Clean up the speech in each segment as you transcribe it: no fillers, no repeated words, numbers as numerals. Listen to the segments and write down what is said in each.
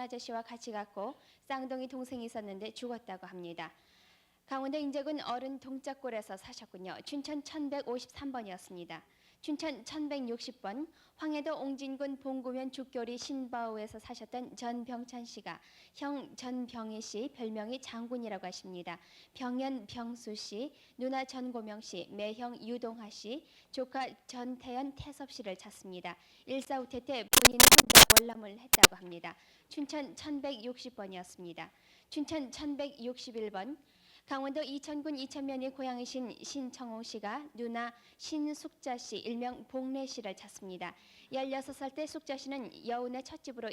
아저씨와 같이 갔고 쌍둥이 동생이 있었는데 죽었다고 합니다. 강원도 인제군 어른 동작골에서 사셨군요. 춘천 1153번이었습니다. 춘천 1160번 황해도 옹진군 봉구면 죽교리 신바우에서 사셨던 전병찬 씨가 형 전병희 씨, 별명이 장군이라고 하십니다. 병연 병수 씨, 누나 전고명 씨, 매형 유동하 씨, 조카 전태연 태섭 씨를 찾습니다. 일사후퇴 때 본인은 혼자 월남을 했다고 합니다. 춘천 1160번이었습니다. 춘천 1161번 강원도 이천군 이천면이 고향이신 신청호 씨가 누나 신숙자 씨 일명 복래 씨를 찾습니다. 16살 때 숙자 씨는 여운의 첫집으로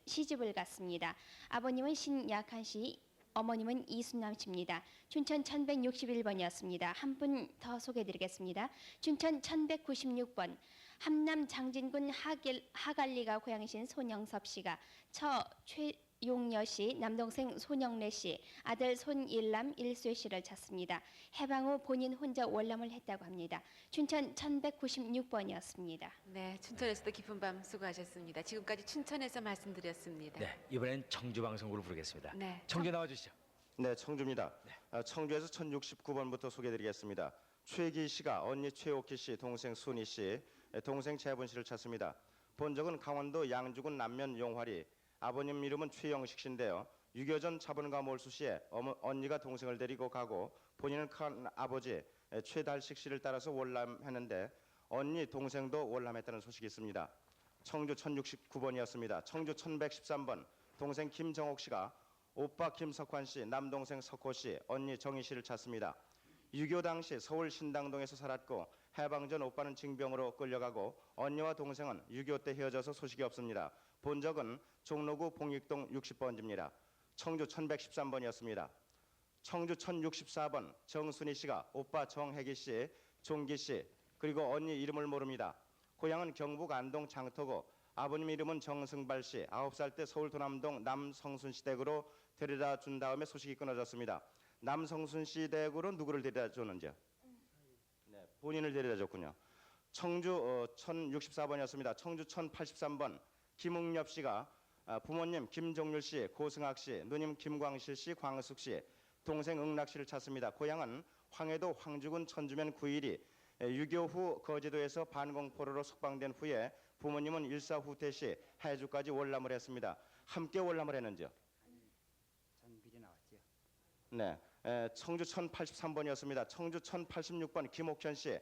시집을 갔습니다. 아버님은 신약한 씨, 어머님은 이순남 씨입니다. 춘천 1161번이었습니다. 한 분 더 소개해드리겠습니다. 춘천 1196번 함남 장진군 하갈리가 고향이신 손영섭 씨가 용여 씨, 남동생 손영래 씨, 아들 손일남 일쇠 씨를 찾습니다. 해방 후 본인 혼자 월남을 했다고 합니다. 춘천 1196번이었습니다. 네, 춘천에서도 깊은 밤 수고하셨습니다. 지금까지 춘천에서 말씀드렸습니다. 네, 이번엔 청주 방송국을 부르겠습니다. 네, 청주 나와주시죠. 네, 청주입니다. 청주에서 1069번부터 소개해드리겠습니다. 최기 씨가 언니 최옥희 씨, 동생 순희 씨, 동생 재분 씨를 찾습니다. 본적은 강원도 양주군 남면 용화리, 아버님 이름은 최영식 씨인데요. 6.25 전 차분과 몰수 시에 언니가 동생을 데리고 가고 본인은 큰 아버지 최달식 씨를 따라서 월남했는데 언니 동생도 월남했다는 소식이 있습니다. 청주 1069번이었습니다. 청주 1113번 동생 김정옥 씨가 오빠 김석환 씨, 남동생 석호 씨, 언니 정희 씨를 찾습니다. 6.25 당시 서울 신당동에서 살았고 해방 전 오빠는 징병으로 끌려가고 언니와 동생은 6.25 때 헤어져서 소식이 없습니다. 본적은 종로구 봉익동 60번지입니다. 청주 1113번이었습니다. 청주 1064번 정순희 씨가 오빠 정혜기 씨, 종기 씨, 그리고 언니 이름을 모릅니다. 고향은 경북 안동 장터고 아버님 이름은 정승발 씨, 9살 때 서울 도남동 남성순 씨 댁으로 데려다 준 다음에 소식이 끊어졌습니다. 남성순 씨 댁으로 누구를 데려다 줬는지요? 네, 본인을 데려다 줬군요. 청주 1064번이었습니다. 청주 1083번 김웅엽 씨가 부모님 김종률 씨, 고승학 씨, 누님 김광실 씨, 광숙 씨, 동생 응락 씨를 찾습니다. 고향은 황해도 황주군 천주면 9일이 6.25 후 거제도에서 반공포로로 석방된 후에 부모님은 일사후퇴 시 해주까지 월남을 했습니다. 함께 월남을 했는지요? 전 미리 나왔죠. 네, 청주 1083번이었습니다. 청주 1086번 김옥현 씨,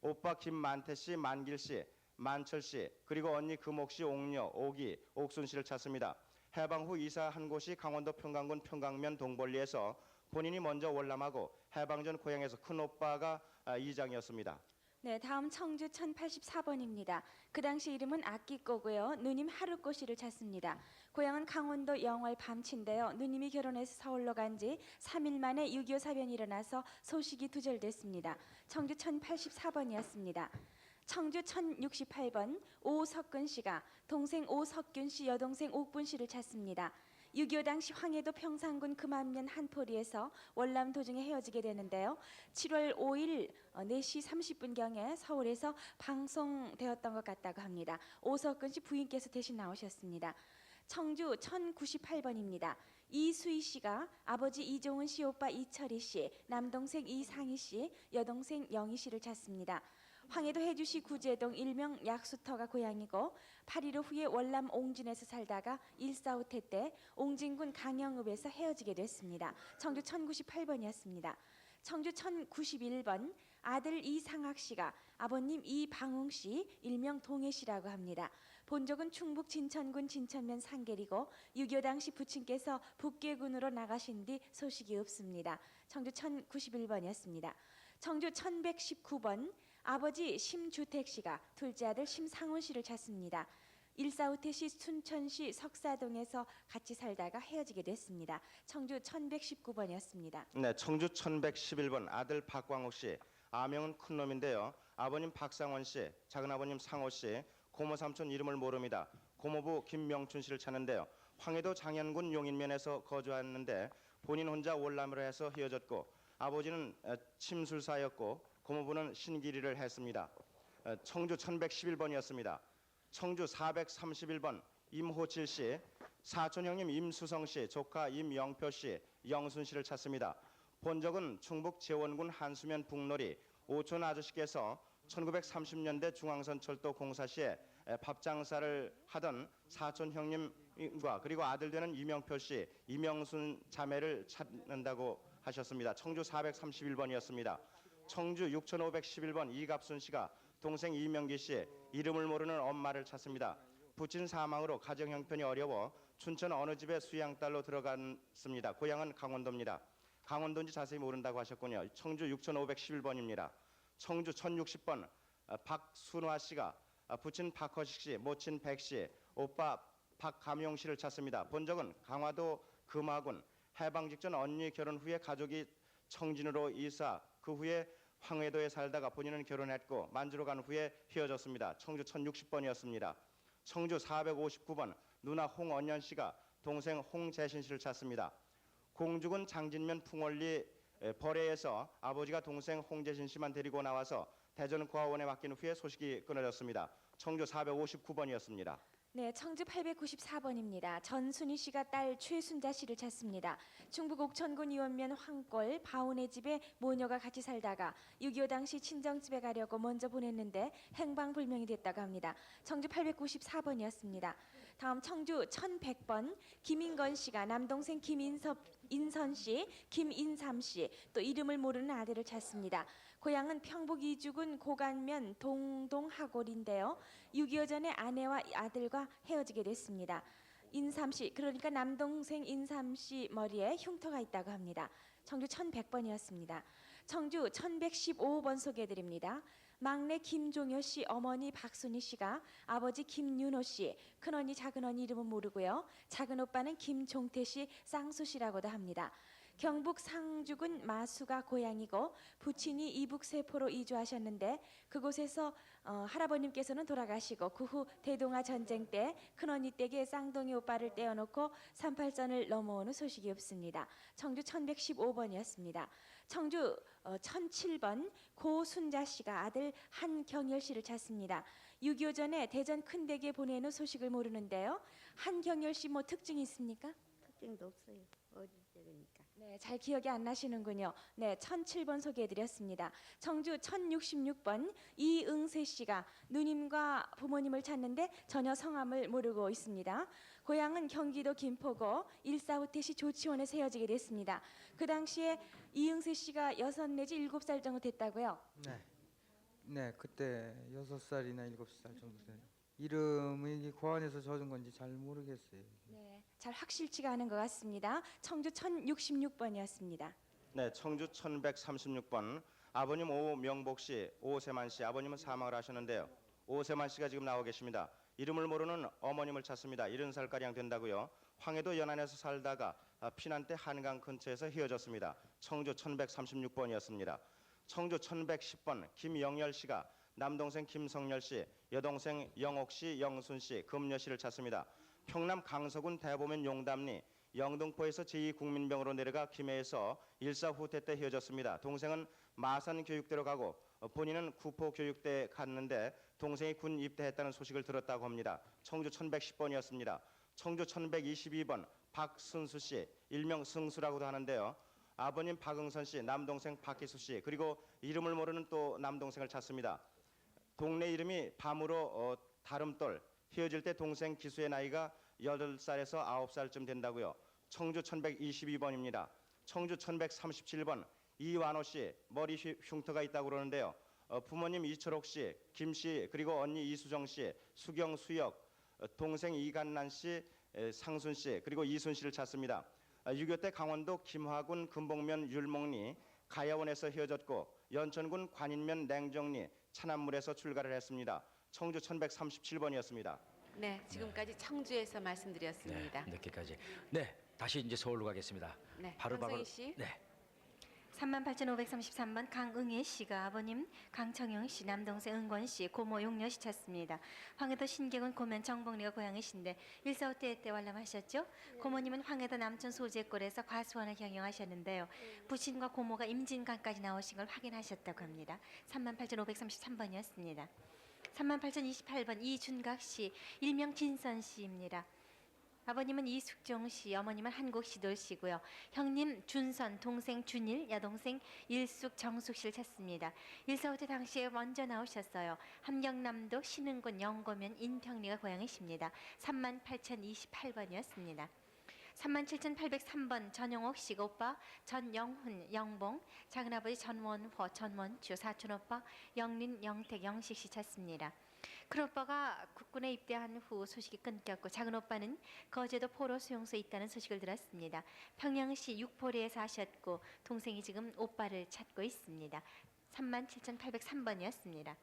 오빠 김만태 씨, 만길 씨, 만철 씨, 그리고 언니 금옥 씨, 옥녀, 오기, 옥순 씨를 찾습니다. 해방 후 이사한 곳이 강원도 평강군 평강면 동벌리에서 본인이 먼저 월남하고 해방 전 고향에서 큰 오빠가 이장이었습니다. 네, 다음 청주 1084번입니다. 그 당시 이름은 아끼꼬고요. 누님 하루꼬 씨를 찾습니다. 고향은 강원도 영월 밤치인데요. 누님이 결혼해서 서울로 간 지 3일 만에 6.25 사변이 일어나서 소식이 두절됐습니다. 청주 1084번이었습니다. 청주 1068번 오석근 씨가 동생 오석균 씨, 여동생 옥분 씨를 찾습니다. 6.25 당시 황해도 평상군 금암면 한포리에서 월남 도중에 헤어지게 되는데요. 7월 5일 4시 30분경에 서울에서 방송되었던 것 같다고 합니다. 오석근 씨 부인께서 대신 나오셨습니다. 청주 1098번입니다. 이수희 씨가 아버지 이종은 씨, 오빠 이철희 씨, 남동생 이상희 씨, 여동생 영희 씨를 찾습니다. 황해도 해주시 구제동 일명 약수터가 고향이고 8.15 후에 월남 옹진에서 살다가 일사후퇴 때 옹진군 강영읍에서 헤어지게 됐습니다. 청주 1098번이었습니다. 청주 1091번 아들 이상학 씨가 아버님 이방웅 씨, 일명 동해 씨라고 합니다. 본적은 충북 진천군 진천면 상계리고 6.25 당시 부친께서 북계군으로 나가신 뒤 소식이 없습니다. 청주 1091번이었습니다. 청주 1119번 아버지 심주택 씨가 둘째 아들 심상훈 씨를 찾습니다. 일사후퇴 시 춘천시 석사동에서 같이 살다가 헤어지게 됐습니다. 청주 1119번이었습니다. 네, 청주 1111번 아들 박광욱 씨, 아명은 큰 놈인데요. 아버님 박상원 씨, 작은아버님 상호 씨, 고모 삼촌 이름을 모릅니다. 고모부 김명춘 씨를 찾는데요. 황해도 장현군 용인면에서 거주했는데 본인 혼자 월남으로 해서 헤어졌고 아버지는 침술사였고 고모부는 신기리를 했습니다. 청주 1111번이었습니다. 청주 431번 임호칠 씨, 사촌 형님 임수성 씨, 조카 임영표 씨, 영순 씨를 찾습니다. 본적은 충북 재원군 한수면 북놀이 오촌 아저씨께서 1930년대 중앙선철도 공사 시에 밥장사를 하던 사촌 형님과 그리고 아들 되는 이명표 씨, 이명순 자매를 찾는다고 하셨습니다. 청주 431번이었습니다. 청주 6511번 이갑순 씨가 동생 이명기 씨의 이름을 모르는 엄마를 찾습니다. 부친 사망으로 가정 형편이 어려워 춘천 어느 집에 수양딸로 들어갔습니다. 고향은 강원도입니다. 강원도인지 자세히 모른다고 하셨군요. 청주 6511번입니다. 청주 1060번 박순화 씨가 부친 박허식 씨, 모친 백 씨, 오빠 박감용 씨를 찾습니다. 본적은 강화도 금화군 해방 직전 언니 결혼 후에 가족이 청진으로 이사 그 후에 황해도에 살다가 본인은 결혼했고 만주로 간 후에 헤어졌습니다. 청주 1060번이었습니다. 청주 459번 누나 홍언년 씨가 동생 홍재신 씨를 찾습니다. 공주군 장진면 풍월리 벌해에서 아버지가 동생 홍재신 씨만 데리고 나와서 대전 고아원에 맡긴 후에 소식이 끊어졌습니다. 청주 459번이었습니다. 네, 청주 894번입니다. 전순희 씨가 딸 최순자 씨를 찾습니다. 충북 옥천군 이원면 황골 바운의 집에 모녀가 같이 살다가 6.25 당시 친정집에 가려고 먼저 보냈는데 행방불명이 됐다고 합니다. 청주 894번이었습니다. 다음 청주 1100번 김인건 씨가 남동생 인선 씨, 김인삼 씨, 또 이름을 모르는 아들을 찾습니다. 고향은 평북 이주군 고간면 동동하골인데요. 6.25 전에 아내와 아들과 헤어지게 됐습니다. 인삼 씨, 그러니까 남동생 인삼 씨 머리에 흉터가 있다고 합니다. 청주 1100번이었습니다. 청주 1115번 소개해드립니다. 막내 김종효 씨, 어머니 박순희 씨가 아버지 김윤호 씨, 큰언니 작은언니 이름은 모르고요. 작은 오빠는 김종태 씨, 쌍수 씨라고도 합니다. 경북 상주군 마수가 고향이고 부친이 이북 세포로 이주하셨는데 그곳에서 할아버님께서는 돌아가시고 그 후 대동아 전쟁 때 큰언니 댁에 쌍둥이 오빠를 떼어놓고 38선을 넘어오는 소식이 없습니다. 청주 1115번이었습니다. 청주 1007번 고순자 씨가 아들 한경열 씨를 찾습니다. 6.25 전에 대전 큰댁에 보내는 소식을 모르는데요. 한경열 씨 뭐 특징이 있습니까? 특징도 없어요. 어릴 때니까. 네, 잘 기억이 안 나시는군요. 네, 1007번 소개해드렸습니다. 청주 1066번 이응세 씨가 누님과 부모님을 찾는데 전혀 성함을 모르고 있습니다. 고향은 경기도 김포고 일사후퇴시 조치원에서 헤어지게 됐습니다. 그 당시에 이응세 씨가 6 내지 7살 정도 됐다고요? 네, 그때 6살이나 7살 정도 돼요. 이름이 고안에서 젖은 건지 잘 모르겠어요. 네, 잘 확실치가 않은 것 같습니다. 청주 1066번이었습니다. 네, 청주 1136번 아버님 오명복 씨, 오세만 씨, 아버님은 사망을 하셨는데요. 오세만 씨가 지금 나와 계십니다. 이름을 모르는 어머님을 찾습니다. 70살가량 된다고요. 황해도 연안에서 살다가 피난 때 한강 근처에서 헤어졌습니다. 청주 1136번이었습니다. 청주 1110번 김영열 씨가 남동생 김성열 씨, 여동생 영옥 씨, 영순 씨, 금여 씨를 찾습니다. 평남 강서군 대보면 용담리 영등포에서 제2국민병으로 내려가 김해에서 일사후퇴 때 헤어졌습니다. 동생은 마산 교육대로 가고 본인은 구포 교육대에 갔는데 동생이 군 입대했다는 소식을 들었다고 합니다. 청주 1110번이었습니다. 청주 1122번 박순수 씨, 일명 승수라고도 하는데요. 아버님 박응선 씨, 남동생 박희수 씨, 그리고 이름을 모르는 또 남동생을 찾습니다. 동네 이름이 밤으로 다름돌, 헤어질 때 동생 기수의 나이가 8살에서 9살쯤 된다고요. 청주 1122번입니다. 청주 1137번 이완호 씨, 머리 흉터가 있다고 그러는데요. 부모님 이철옥 씨, 김 씨, 그리고 언니 이수정 씨, 수경, 수혁, 동생 이간난 씨, 상순 씨, 그리고 이순 씨를 찾습니다. 6.25 때 강원도 김화군 금봉면 율목리 가야원에서 헤어졌고 연천군 관인면 냉정리 차남물에서 출가를 했습니다. 청주 1137번이었습니다. 네, 지금까지 청주에서 말씀드렸습니다. 네, 늦게까지. 네, 다시 이제 서울로 가겠습니다. 네, 바로바로. 강성희 씨. 네, 38,533번 강응혜 씨가 아버님 강청영 씨, 남동생 은권 씨, 고모 용녀 씨 찾습니다. 황해도 신계군 고면 정복리가 고향이신데 일사후퇴 때 관람하셨죠? 고모님은 황해도 남천 소재골에서 과수원을 경영하셨는데요. 부친과 고모가 임진강까지 나오신 걸 확인하셨다고 합니다. 38,533번이었습니다. 38,028번 이준각 씨, 일명 진선 씨입니다. 아버님은 이숙종 씨, 어머님은 한국시돌 씨고요. 형님 준선, 동생 준일, 여동생 일숙, 정숙 씨를 찾습니다. 일사후퇴 당시에 먼저 나오셨어요. 함경남도 신흥군 영고면 인평리가 고향이십니다. 38,028번이었습니다. 37,803번 전용옥 씨가 오빠, 전영훈, 영봉, 작은아버지 전원호, 전원주, 사촌오빠 영린, 영택, 영식 씨 찾습니다. 큰오빠가 국군에 입대한 후 소식이 끊겼고 작은오빠는 거제도 포로 수용소에 있다는 소식을 들었습니다. 평양시 육포리에 사셨고 동생이 지금 오빠를 찾고 있습니다. 37,803번이었습니다.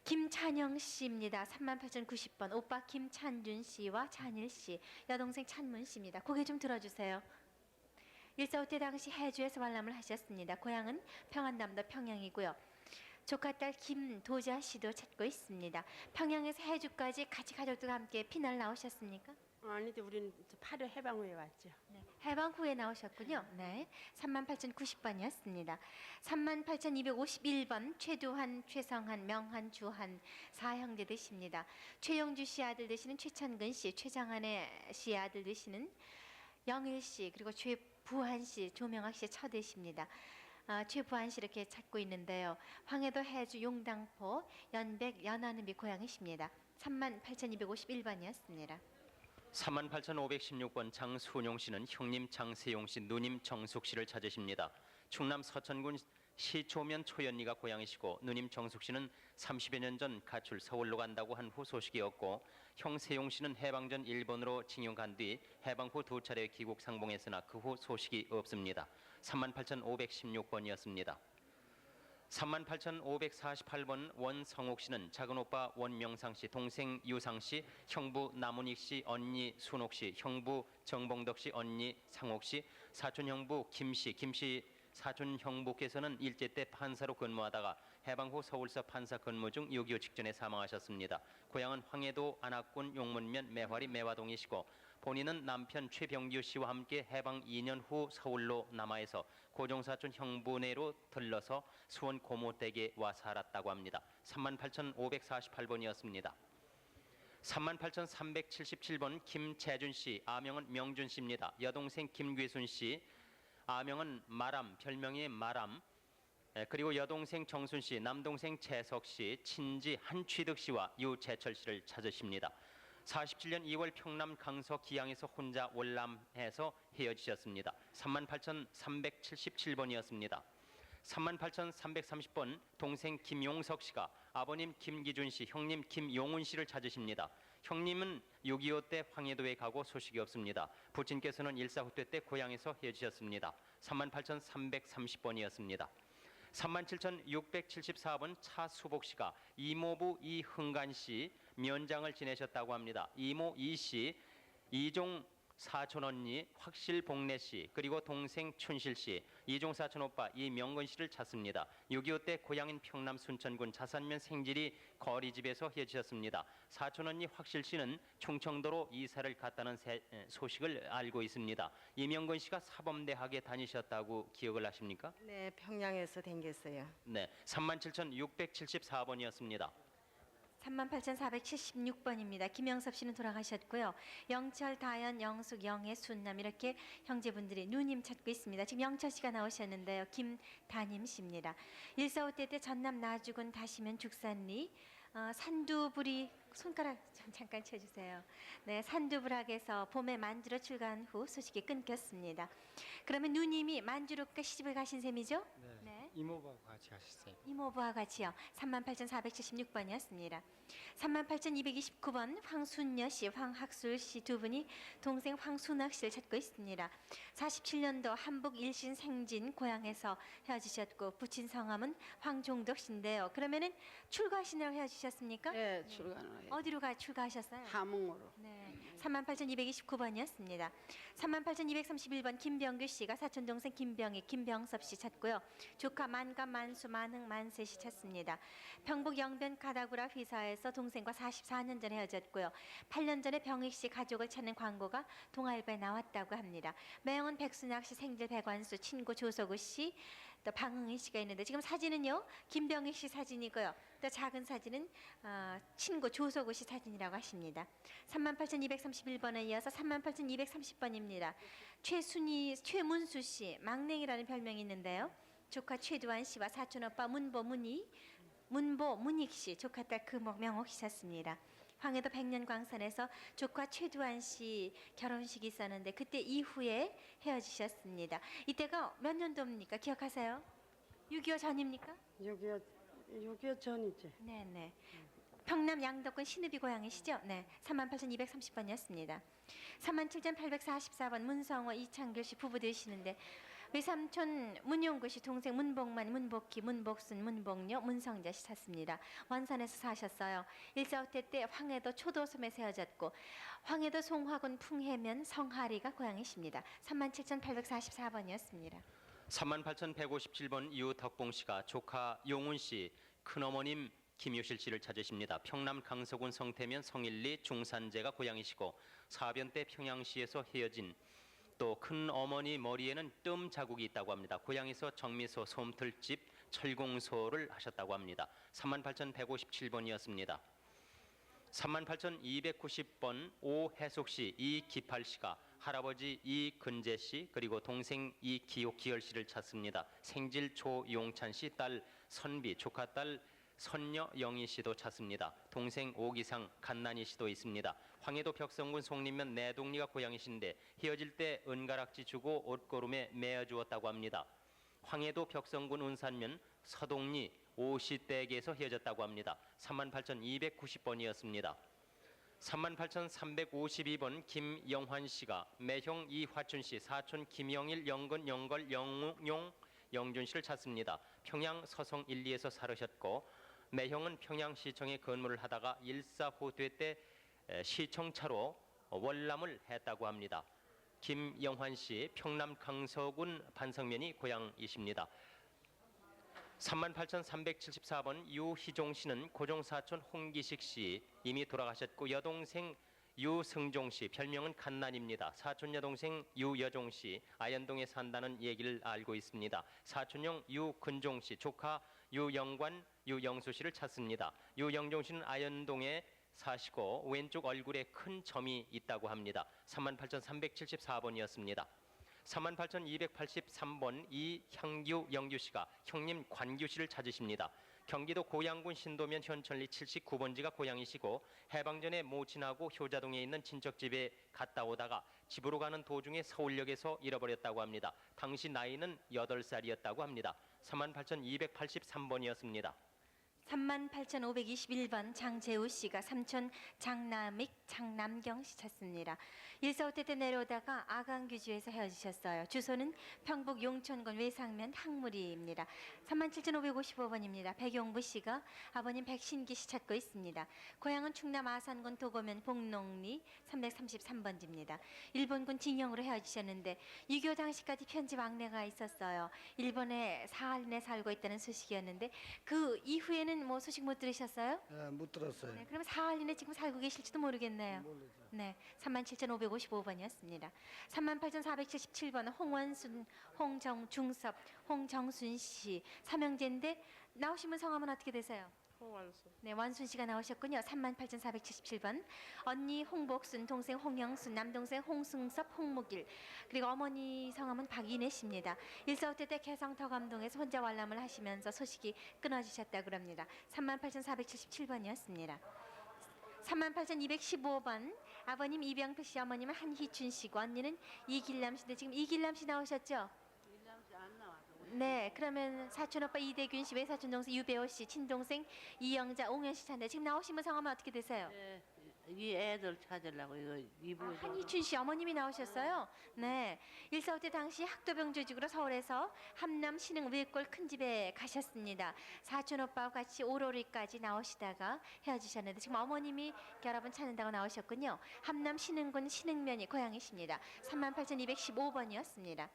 김찬영 씨입니다. 38,090번. 오빠 김찬준 씨와 찬일 씨, 여동생 찬문 씨입니다. 고개 좀 들어주세요. 일사후퇴 당시 해주에서 관람을 하셨습니다. 고향은 평안남도 평양이고요. 조카딸 김도자 씨도 찾고 있습니다. 평양에서 해주까지 같이 가족들과 함께 피날 나오셨습니까? 아닌데 우리는 8월 해방 후에 왔죠. 네, 해방 후에 나오셨군요. 네, 38,090번이었습니다. 38,251번 최두한, 최성한, 명한, 주한 사형제 되십니다. 최용주 씨 아들 되시는 최천근 씨, 최장한의 씨 아들 되시는 영일 씨, 그리고 최부한 씨, 조명학 씨의 처되십니다. 최부한 씨 이렇게 찾고 있는데요. 황해도 해주 용당포 연백 연안읍이 고향이십니다. 38,251번이었습니다. 38,516번 장순용 씨는 형님 장세용 씨, 누님 정숙 씨를 찾으십니다. 충남 서천군 시초면 초연리가 고향이시고 누님 정숙 씨는 30여 년 전 가출 서울로 간다고 한 후 소식이 없고 형 세용 씨는 해방 전 일본으로 징용 간 뒤 해방 후 2차례 귀국 상봉했으나 그 후 소식이 없습니다. 38,516번이었습니다. 38,548번 원성옥 씨는 작은오빠 원명상 씨, 동생 유상 씨, 형부 남은익 씨, 언니 순옥 씨, 형부 정봉덕 씨, 언니 상옥 씨, 사촌 형부 김 씨, 사촌 형부께서는 일제 때 판사로 근무하다가 해방 후 서울서 판사 근무 중 6.25 직전에 사망하셨습니다. 고향은 황해도 안악군 용문면 매화리 매화동이시고 본인은 남편 최병규 씨와 함께 해방 2년 후 서울로 남하해서 고종사촌 형부네로 들러서 수원 고모댁에 와 살았다고 합니다. 38,548번이었습니다. 38,377번 김재준 씨, 아명은 명준 씨입니다. 여동생 김괴순 씨, 아명은 마람, 별명이 마람, 그리고 여동생 정순 씨, 남동생 재석 씨, 친지 한취득 씨와 유재철 씨를 찾으십니다. 47년 2월 평남 강서 기양에서 혼자 월남해서 헤어지셨습니다. 38,377번이었습니다. 38,330번 동생 김용석 씨가 아버님 김기준 씨, 형님 김용훈 씨를 찾으십니다. 형님은 6.25 때 황해도에 가고 소식이 없습니다. 부친께서는 일사후퇴 때 고향에서 헤어지셨습니다. 38,330번이었습니다. 37,674번 차수복 씨가 이모부 이흥간 씨 면장을 지내셨다고 합니다. 이모 이 씨, 이종 사촌 언니 확실 복래 씨, 그리고 동생 춘실 씨, 이종 사촌 오빠 이명근 씨를 찾습니다. 6.25 때 고향인 평남 순천군 자산면 생지리 거리집에서 헤어지셨습니다. 사촌 언니 확실 씨는 충청도로 이사를 갔다는 소식을 알고 있습니다. 이명근 씨가 사범대학에 다니셨다고 기억을 하십니까? 네, 평양에서 댕겼어요. 네, 37,674번이었습니다. 38,476번입니다. 김영섭 씨는 돌아가셨고요. 영철, 다현, 영숙, 영애, 순남 이렇게 형제분들이 누님 찾고 있습니다. 지금 영철 씨가 나오셨는데요. 김다님 씨입니다. 일사후퇴 때 전남 나주군 다시면 죽산리 산두부리 손가락 좀 잠깐 쳐주세요. 네, 산두부락에서 봄에 만주로 출간 후 소식이 끊겼습니다. 그러면 누님이 만주로 시집을 가신 셈이죠? 네. 이모부하고 같이 가셨어요. 이모부와 같이요. 38,476번이었습니다. 38,229번 황순여 씨, 황학술 씨 두 분이 동생 황순학 씨를 찾고 있습니다. 47년도 한북 일신 생진 고향에서 헤어지셨고 부친 성함은 황종덕 씨인데요. 그러면은 출가하시느라고 헤어지셨습니까? 네, 출간을 어디로 출가하셨어요? 함흥으로. 네, 38,229번이었습니다. 38,231번 김병규 씨가 사촌 동생 김병희, 김병섭 씨 찾고요. 조카 만감, 만수, 만흥, 만세 씨 찾습니다. 평북 영변 가다구라 휘사에서 동생과 44년 전에 헤어졌고요. 8년 전에 병익 씨 가족을 찾는 광고가 동아일보에 나왔다고 합니다. 매형은 백순학 씨, 생질 백완수, 친구 조석우 씨, 또 방흥희 씨가 있는데 지금 사진은요 김병희 씨 사진이고요. 또 작은 사진은 친구 조석우 씨 사진이라고 하십니다. 38,231번에 이어서 38,230번입니다. 최문수 씨 막냉이라는 별명이 있는데요. 조카 최두환 씨와 사촌 오빠 문보문익 씨, 조카 딸 금명옥 씨 샀습니다. 황해도 백년광산에서 조카 최두환 씨 결혼식이 있었는데 그때 이후에 헤어지셨습니다. 이때가 몇 년도입니까? 기억하세요? 6.25 전입니까? 6.25 전이지. 네네. 평남 양덕군 신읍이 고향이시죠? 네. 38,230번이었습니다. 37,844번 문성호 이창규 씨 부부 되시는데 외삼촌 문용구 씨 동생 문복만, 문복희, 문복순, 문복녀, 문성자 씨 샀습니다. 원산에서 사셨어요. 일사후퇴 때 황해도 초도섬에 세워졌고 황해도 송화군 풍해면 성하리가 고향이십니다. 37,844번이었습니다. 38,157번 유덕봉 씨가 조카 용훈 씨, 큰어머님 김유실 씨를 찾으십니다. 평남 강서군 성태면 성일리 중산제가 고향이시고 사변 때 평양시에서 헤어진 또 큰어머니 머리에는 뜸 자국이 있다고 합니다. 고향에서 정미소, 솜틀집, 철공소를 하셨다고 합니다. 38,157번이었습니다. 38,290번 오해숙 씨, 이기팔 씨가 할아버지 이근재 씨 그리고 동생 이기열 씨를 찾습니다. 생질 조용찬 씨, 딸 선비, 조카 딸 선녀 영희 씨도 찾습니다. 동생 오기상 간난이 씨도 있습니다. 황해도 벽성군 송림면 내동리가 고향이신데 헤어질 때 은가락지 주고 옷고름에 매어 주었다고 합니다. 황해도 벽성군 운산면 서동리 오시댁에서 헤어졌다고 합니다. 38,290번이었습니다. 38,352번 김영환 씨가 매형 이화춘 씨, 사촌 김영일, 영근, 영걸, 영웅용, 영준 씨를 찾습니다. 평양 서성 1, 2에서 살으셨고 매형은 평양시청에 근무를 하다가 일사후퇴 때 시청차로 월남을 했다고 합니다. 김영환 씨 평남 강서군 반성면이 고향이십니다. 38,374번 유희종 씨는 고종사촌 홍기식 씨 이미 돌아가셨고 여동생 유승종 씨 별명은 갓난입니다. 사촌 여동생 유여종 씨 아현동에 산다는 얘기를 알고 있습니다. 사촌형 유근종 씨 조카 유영관 유영수 씨를 찾습니다. 유영종 씨는 아현동에 사시고 왼쪽 얼굴에 큰 점이 있다고 합니다. 38,374번이었습니다. 38,283번 이향규 영규 씨가 형님 관규 씨를 찾으십니다. 경기도 고양군 신도면 현천리 79번지가 고향이시고 해방전에 모친하고 효자동에 있는 친척집에 갔다 오다가 집으로 가는 도중에 서울역에서 잃어버렸다고 합니다. 당시 나이는 8살이었다고 합니다. 38,283번이었습니다. 38,521번 장재우 씨가 삼촌 장남경 씨 찾습니다. 일사후퇴 때 내려오다가 아강규주에서 헤어지셨어요. 주소는 평북 용천군 외상면 항무리입니다. 37,555번입니다. 백용부 씨가 아버님 백신기 씨 찾고 있습니다. 고향은 충남 아산군 도고면 복농리 333번지입니다. 일본군 징용으로 헤어지셨는데 6.25 당시까지 편지 왕래가 있었어요. 일본에 사할린에 살고 있다는 소식이었는데 그 이후에는 뭐 소식 못 들으셨어요? 못 들었어요. 네, 그러면 사할린에 지금 살고 계실지도 모르겠네요. 네, 37,555번이었습니다. 38,477번 홍원순, 홍정중섭, 홍정순 씨 삼형제인데 나오시면 성함은 어떻게 되세요? 홍원수. 네, 원순 씨가 나오셨군요. 38,477번 언니 홍복순, 동생 홍영순, 남동생 홍승섭, 홍무길 그리고 어머니 성함은 박인혜 씨입니다. 일사후퇴 때 개성터 감동에서 혼자 관람을 하시면서 소식이 끊어지셨다고 합니다. 38,477번이었습니다. 38,215번 아버님 이병표 씨, 어머님은 한희춘 씨고 언니는 이길남 씨인데 지금 이길남 씨 나오셨죠? 네, 그러면 사촌 오빠 이대균 씨, 외사촌 동생 유배호 씨, 친동생 이영자, 옹현 씨 찾는데 지금 나오시면 성함은 어떻게 되세요? 네, 이 애들 찾으려고 이거 한희춘 씨 어머님이 나오셨어요. 네, 일사후퇴 당시 학도병 조직으로 서울에서 함남 신흥 외골 큰 집에 가셨습니다. 사촌 오빠와 같이 오로리까지 나오시다가 헤어지셨는데 지금 어머님이 여러분 찾는다고 나오셨군요. 함남 신흥군 신흥면이 고향이십니다. 38,215번이었습니다.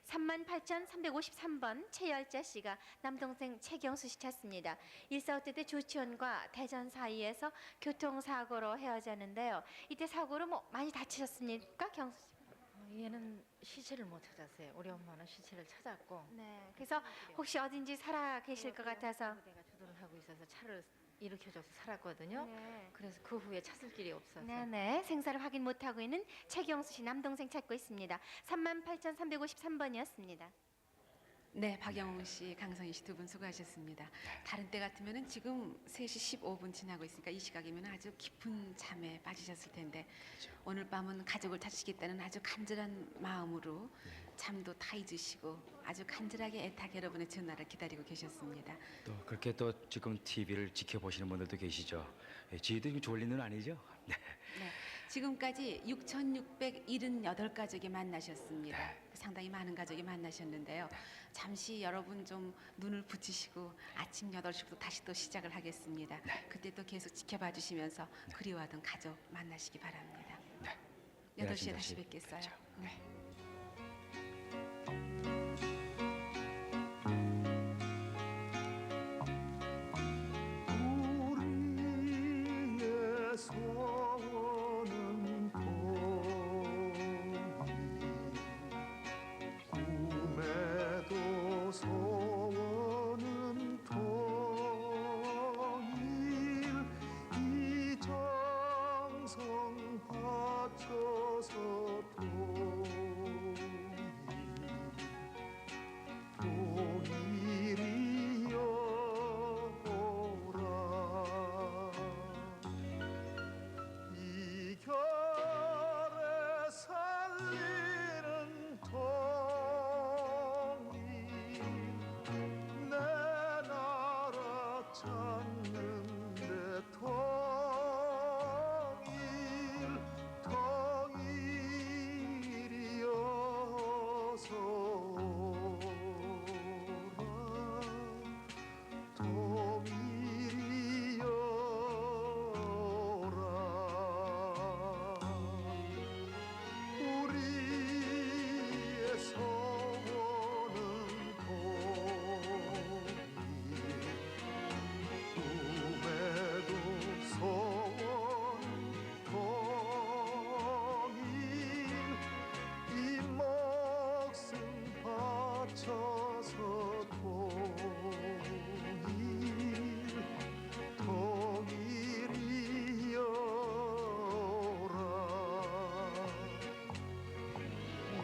38,353번 최열자 씨가 남동생 최경수 씨 찾습니다. 일사후퇴 때 조치원과 대전 사이에서 교통사고로 헤어졌는데요. 이때 사고로 뭐 많이 다치셨습니까, 경수 씨? 얘는 시체를 못 찾았어요. 우리 엄마는 시체를 찾았고 네. 그래서 혹시 어딘지 살아 계실 것 같아서. 내가 주도를 하고 있어서 차를 일으켜줘서 살았거든요. 네. 그래서 그 후에 찾을 길이 없어서 네네. 생사를 확인 못하고 있는 최경수 씨 남동생 찾고 있습니다. 38,353번이었습니다. 네, 박영웅 씨, 강성희 씨 두 분 수고하셨습니다. 다른 때 같으면은 지금 3시 15분 지나고 있으니까 이 시각이면 아주 깊은 잠에 빠지셨을 텐데 오늘 밤은 가족을 찾으시겠다는 아주 간절한 마음으로 잠도 다 잊으시고 아주 간절하게 애타게 여러분의 전화를 기다리고 계셨습니다. 또 그렇게 또 지금 TV를 지켜보시는 분들도 계시죠. 예, 저희도 졸린 눈 아니죠? 네. 네, 지금까지 6,678가족이 만나셨습니다. 네. 상당히 많은 가족이 만나셨는데요. 잠시 여러분 좀 눈을 붙이시고 아침 8시부터 다시 또 시작을 하겠습니다. 그때 또 계속 지켜봐 주시면서 그리워하던 가족 만나시기 바랍니다. 네. 8시에 다시 뵙겠어요. 그렇죠. 네. 우리의 소원은 꿈에도 소원은 통일 이 정성 바쳐서 통일이여라 이 결에 살리는 통일 내 나라 찾는데 우리의 소원은 꿈에도 소원 통일 이 목숨 바쳐서 통일이여라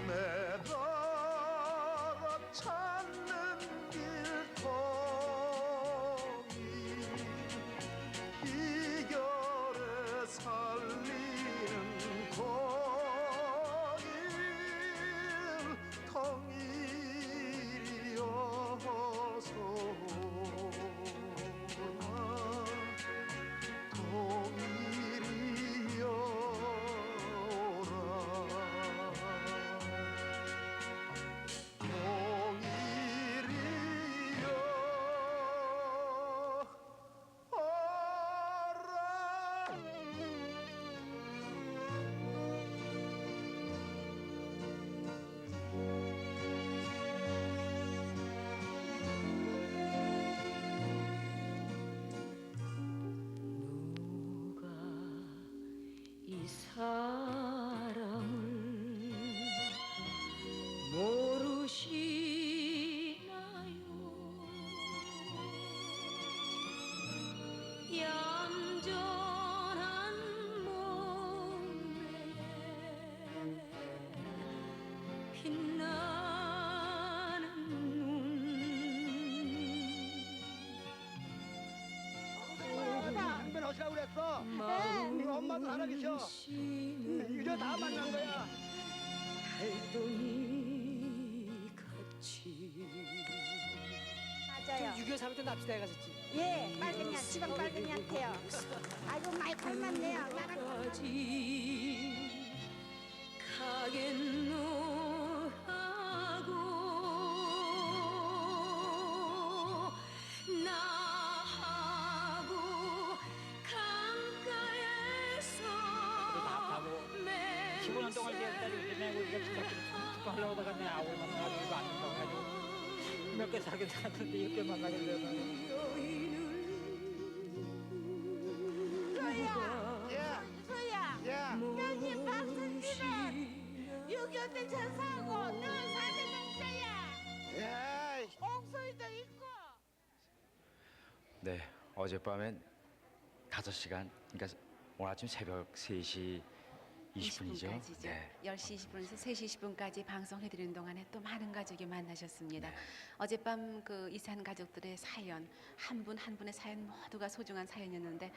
내 나라 찾는 길 통일 이 결에 살리는 누가 이 사랑을 모르시나요? 얌전한 몸에 빛나는 한번 오시라고 그랬어. 우리 엄마도 살아계셔. 이제 다 만난 거야. 달동이 같이 맞아요. 6.25 3.1 때 납치돼 갔었지. 예, 빨갱이 지방 빨갱이한테요. 아이고 많이 닮았네요. 나랑 까지 가겠노 하고 나하고 강가에서 15년 동안 기다리고 내고 이거 진짜 하려고 다가 내 아우를 만나가지고 이거 안 된다고 해가지고 몇 개 살게 살았는데 이렇게 만나게 되면 소야, 소야. 야 여기 박순진은 6.25 아들 전사하고 너 사내 동자야. 옥소리도 있고. 네, 어젯밤엔 5시간, 그러니까 오늘 아침 새벽 3시 20분이죠. 20분까지죠. 네. 10시 20분에서 3시 20분까지 방송해드리는 동안에 또 많은 가족이 만나셨습니다. 네. 어젯밤 그 이산 가족들의 사연, 한 분 한 분의 사연 모두가 소중한 사연이었는데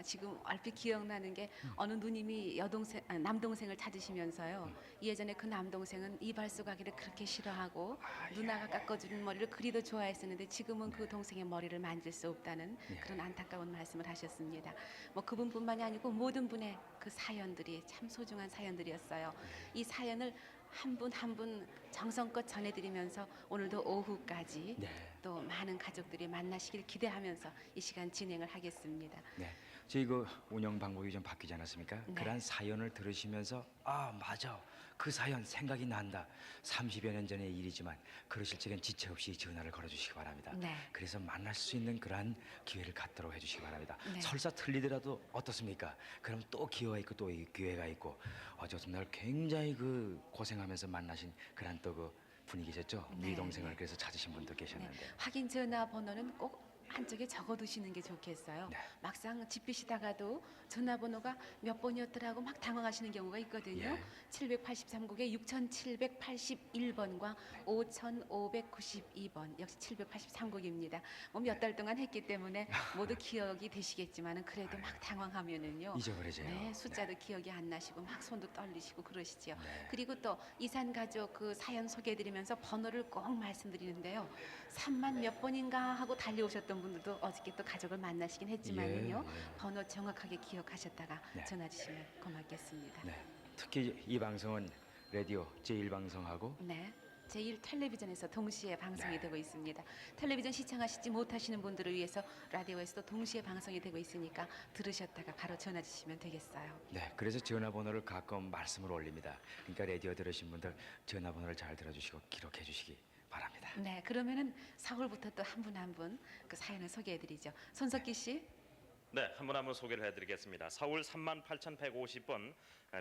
지금 얼핏 기억나는 게 어느 누님이 남동생을 찾으시면서요. 예전에 그 남동생은 이발소 가기를 그렇게 싫어하고 누나가 깎아주는 머리를 그리도 좋아했었는데 지금은 그 동생의 머리를 만질 수 없다는 그런 안타까운 말씀을 하셨습니다. 뭐 그분뿐만이 아니고 모든 분의 그 사연들이 참 소중한 사연들이었어요. 이 사연을 한 분 한 분 정성껏 전해드리면서 오늘도 오후까지 또 많은 가족들이 만나시길 기대하면서 이 시간 진행을 하겠습니다. 네. 저희 그 운영 방법이 좀 바뀌지 않았습니까? 네. 그런 사연을 들으시면서 아 맞아 그 사연 생각이 난다. 30여 년 전의 일이지만 그러실 적엔 지체 없이 전화를 걸어주시기 바랍니다. 네. 그래서 만날 수 있는 그러한 기회를 갖도록 해주시기 바랍니다. 네. 설사 틀리더라도 어떻습니까? 그럼 또 기회가 있고 또 기회가 있고 어제 같은 날 굉장히 그 고생하면서 만나신 그런 또 그 분위기셨죠? 네. 우리 동생을 그래서 찾으신 분도 계셨는데. 확인 전화번호는 꼭 한쪽에 적어두시는 게 좋겠어요. 네. 막상 집히시다가도 전화번호가 몇 번이었더라고 막 당황하시는 경우가 있거든요. 예. 783국에 6781번과 5592번 역시 783국입니다. 뭐 몇 달 동안 했기 때문에 모두 기억이 되시겠지만은 그래도 막 당황하면은요. 잊어버리세요. 네, 숫자도 기억이 안 나시고 막 손도 떨리시고 그러시죠. 네. 그리고 또 이산 가족 그 사연 소개해드리면서 번호를 꼭 말씀드리는데요. 3만 몇 번인가 하고 달려오셨던 분들도 어저께 또 가족을 만나시긴 했지만은요. 번호 정확하게 기억하셨다가 네. 전화 주시면 고맙겠습니다. 네. 특히 이 방송은 라디오 제1방송하고 네. 제1 텔레비전에서 동시에 방송이 되고 있습니다. 텔레비전 시청하시지 못하시는 분들을 위해서 라디오에서도 동시에 방송이 되고 있으니까 들으셨다가 바로 전화 주시면 되겠어요. 네, 그래서 전화번호를 가끔 말씀을 올립니다. 그러니까 라디오 들으신 분들 전화번호를 잘 들어주시고 기록해 주시기 바랍니다. 네, 그러면은 서울부터 또 한 분 한 분 그 사연을 소개해드리죠. 손석기 씨. 네, 한 분 한 분 소개를 해드리겠습니다. 서울 38,150번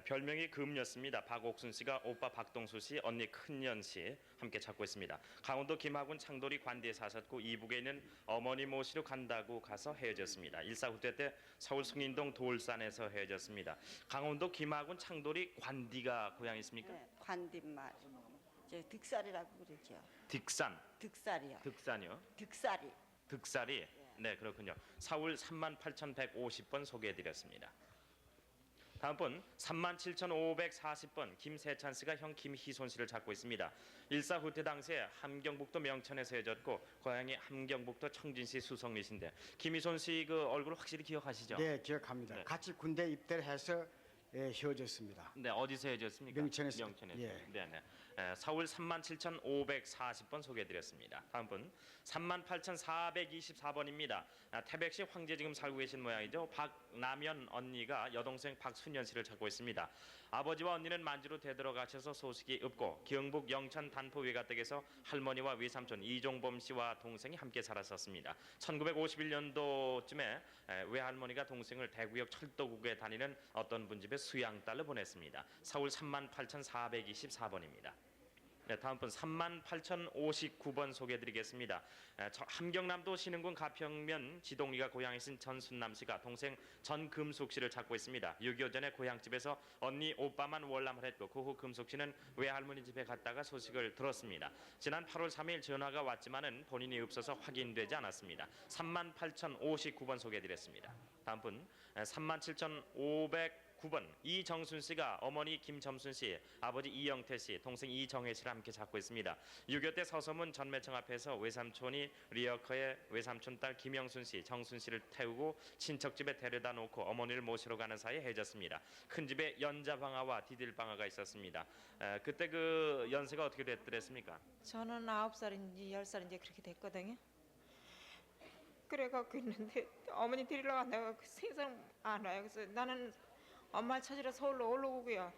별명이 금녀입니다. 박옥순 씨가 오빠 박동수 씨, 언니 큰년 씨 함께 찾고 있습니다. 강원도 김학군 창돌이 관디에 사셨고 이북에 있는 어머니 모시러 간다고 가서 헤어졌습니다. 일사후퇴 때 서울 승인동 돌산에서 헤어졌습니다. 강원도 김학군 창돌이 관디가 고향이십니까? 네, 관뒷말. 저 득살이라고 그러죠. 득산. 득살이요. 득산이요. 득살이. 득살이. 네, 그렇군요. 서울 38,150번 소개해드렸습니다. 다음 분 37,540번 김세찬 씨가 형 김희손 씨를 찾고 있습니다. 일사후퇴 당시에 함경북도 명천에서 헤어졌고 고향이 함경북도 청진시 수성리신데 김희손 씨 그 얼굴 확실히 기억하시죠? 네, 기억합니다. 네. 같이 군대 입대를 해서 헤어졌습니다. 네, 어디서 헤어졌습니까? 명천에서. 명천에서. 예. 네, 네. 서울 37,540번 소개해드렸습니다. 다음 분 38,424번입니다. 태백시 황제 지금 살고 계신 모양이죠. 박남연 언니가 여동생 박순연 씨를 찾고 있습니다. 아버지와 언니는 만주로 되돌아가셔서 소식이 없고 경북 영천 단포 외가댁에서 할머니와 외삼촌 이종범 씨와 동생이 함께 살았었습니다. 1951년도쯤에 외할머니가 동생을 대구역 철도국에 다니는 어떤 분 집에 수양딸로 보냈습니다. 서울 38,424번입니다. 네, 다음 분 38,059번 소개해드리겠습니다. 함경남도 신흥군 가평면 지동리가 고향이신 전순남 씨가 동생 전금숙 씨를 찾고 있습니다. 6.25 전에 고향집에서 언니 오빠만 월남을 했고 그 후 금숙 씨는 외할머니 집에 갔다가 소식을 들었습니다. 지난 8월 3일 전화가 왔지만은 본인이 없어서 확인되지 않았습니다. 38,059번 소개해드렸습니다. 다음 분 37,509번 이정순 씨가 어머니 김점순 씨, 아버지 이영태 씨, 동생 이정혜 씨를 함께 찾고 있습니다. 6.25 때 서서문 전매청 앞에서 외삼촌이 리어커의 외삼촌 딸 김영순 씨, 정순 씨를 태우고 친척 집에 데려다 놓고 어머니를 모시러 가는 사이에 헤어졌습니다. 큰 집에 연자방아와 디딜방아가 있었습니다. 그때 그 연세가 어떻게 됐더랬습니까? 저는 9살인지 10살인지 그렇게 됐거든요. 그래갖고 있는데 어머니 데리러 간다고 세상 안 와요. 그래서 나는 엄마를 찾으러 서울로 올라오고요.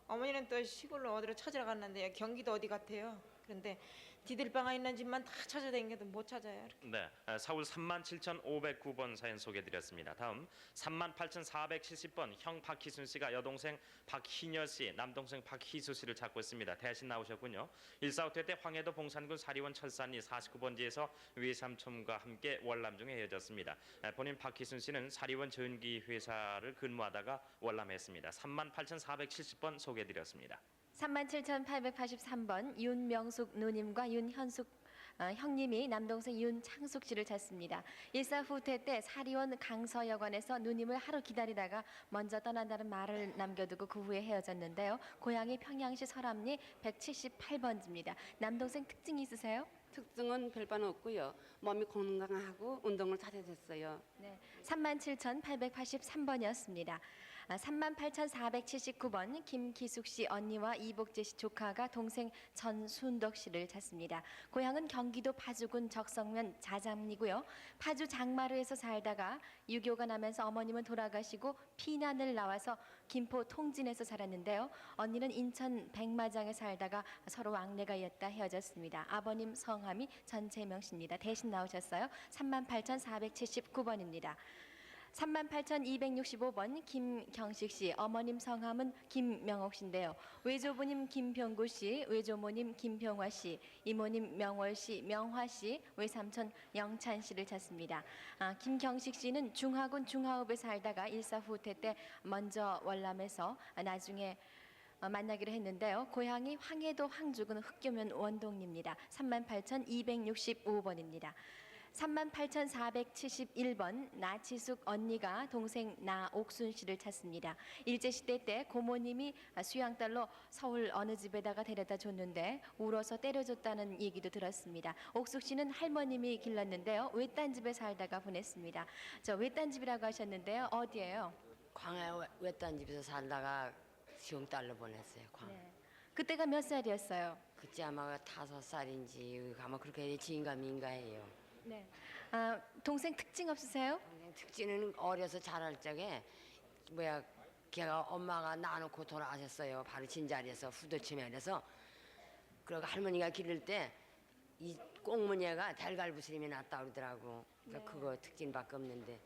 어머니는 또 시골로 어디로 찾으러 갔는데 경기도 어디 같아요. 그런데 디들방아 있는 집만 다 찾아다니게도 못 찾아요. 네, 서울 37,509번 사연 소개드렸습니다. 다음 38,470번 형 박희순 씨가 여동생 박희녀 씨, 남동생 박희수 씨를 찾고 있습니다. 대신 나오셨군요. 145태 때 황해도 봉산군 사리원 철산리 49번지에서 외삼촌과 함께 월남 중에 헤어졌습니다. 본인 박희순 씨는 사리원 전기 회사를 근무하다가 월남했습니다. 38,470번 소개드렸습니다. 37,883번 윤명숙 누님과 윤현숙 형님이 남동생 윤창숙 씨를 찾습니다. 일사후퇴 때 사리원 강서여관에서 누님을 하루 기다리다가 먼저 떠난다는 말을 남겨두고 그 후에 헤어졌는데요. 고향이 평양시 설암리 178번지입니다. 남동생 특징이 있으세요? 특징은 별반 없고요. 몸이 건강하고 운동을 잘해줬어요. 네, 37,883번이었습니다. 38,479번 김기숙 씨 언니와 이복재 씨 조카가 동생 전순덕 씨를 찾습니다. 고향은 경기도 파주군 적성면 자장리고요. 파주 장마루에서 살다가 6.25가 나면서 어머님은 돌아가시고 피난을 나와서 김포 통진에서 살았는데요. 언니는 인천 백마장에 살다가 서로 왕래가였다 헤어졌습니다. 아버님 성함이 전재명 씨입니다. 대신 나오셨어요. 38,479번입니다. 38,265번 김경식 씨, 어머님 성함은 김명옥 씨인데요. 외조부님 김병구 씨, 외조모님 김병화 씨, 이모님 명월 씨, 명화 씨, 외삼촌 영찬 씨를 찾습니다. 김경식 씨는 중화군 중화읍에 살다가 일사후퇴 때 먼저 월남에서 나중에 만나기로 했는데요. 고향이 황해도 황주군 흑교면 원동리입니다. 38,265번입니다. 38,471번 나치숙 언니가 동생 나옥순 씨를 찾습니다. 일제시대 때 고모님이 수양딸로 서울 어느 집에다가 데려다 줬는데 울어서 때려줬다는 얘기도 들었습니다. 옥숙 씨는 할머님이 길렀는데요. 외딴 집에 살다가 보냈습니다. 저 외딴 집이라고 하셨는데요. 어디예요? 광해 외딴 집에서 살다가 시흥딸로 보냈어요. 광. 네. 그때가 몇 살이었어요? 그때 아마 5살인지 아마 그렇게 지인감인가해요. 네. 동생 특징 없으세요? 특징은 어려서 자랄 적에 걔가 엄마가 낳아놓고 돌아가셨어요. 바로 진자리에서 후도치면에서. 그리고 할머니가 기를 때 이 꽁무니가 달갈부스림이 났다 그러더라고. 그러니까 그거 특징밖에 없는데.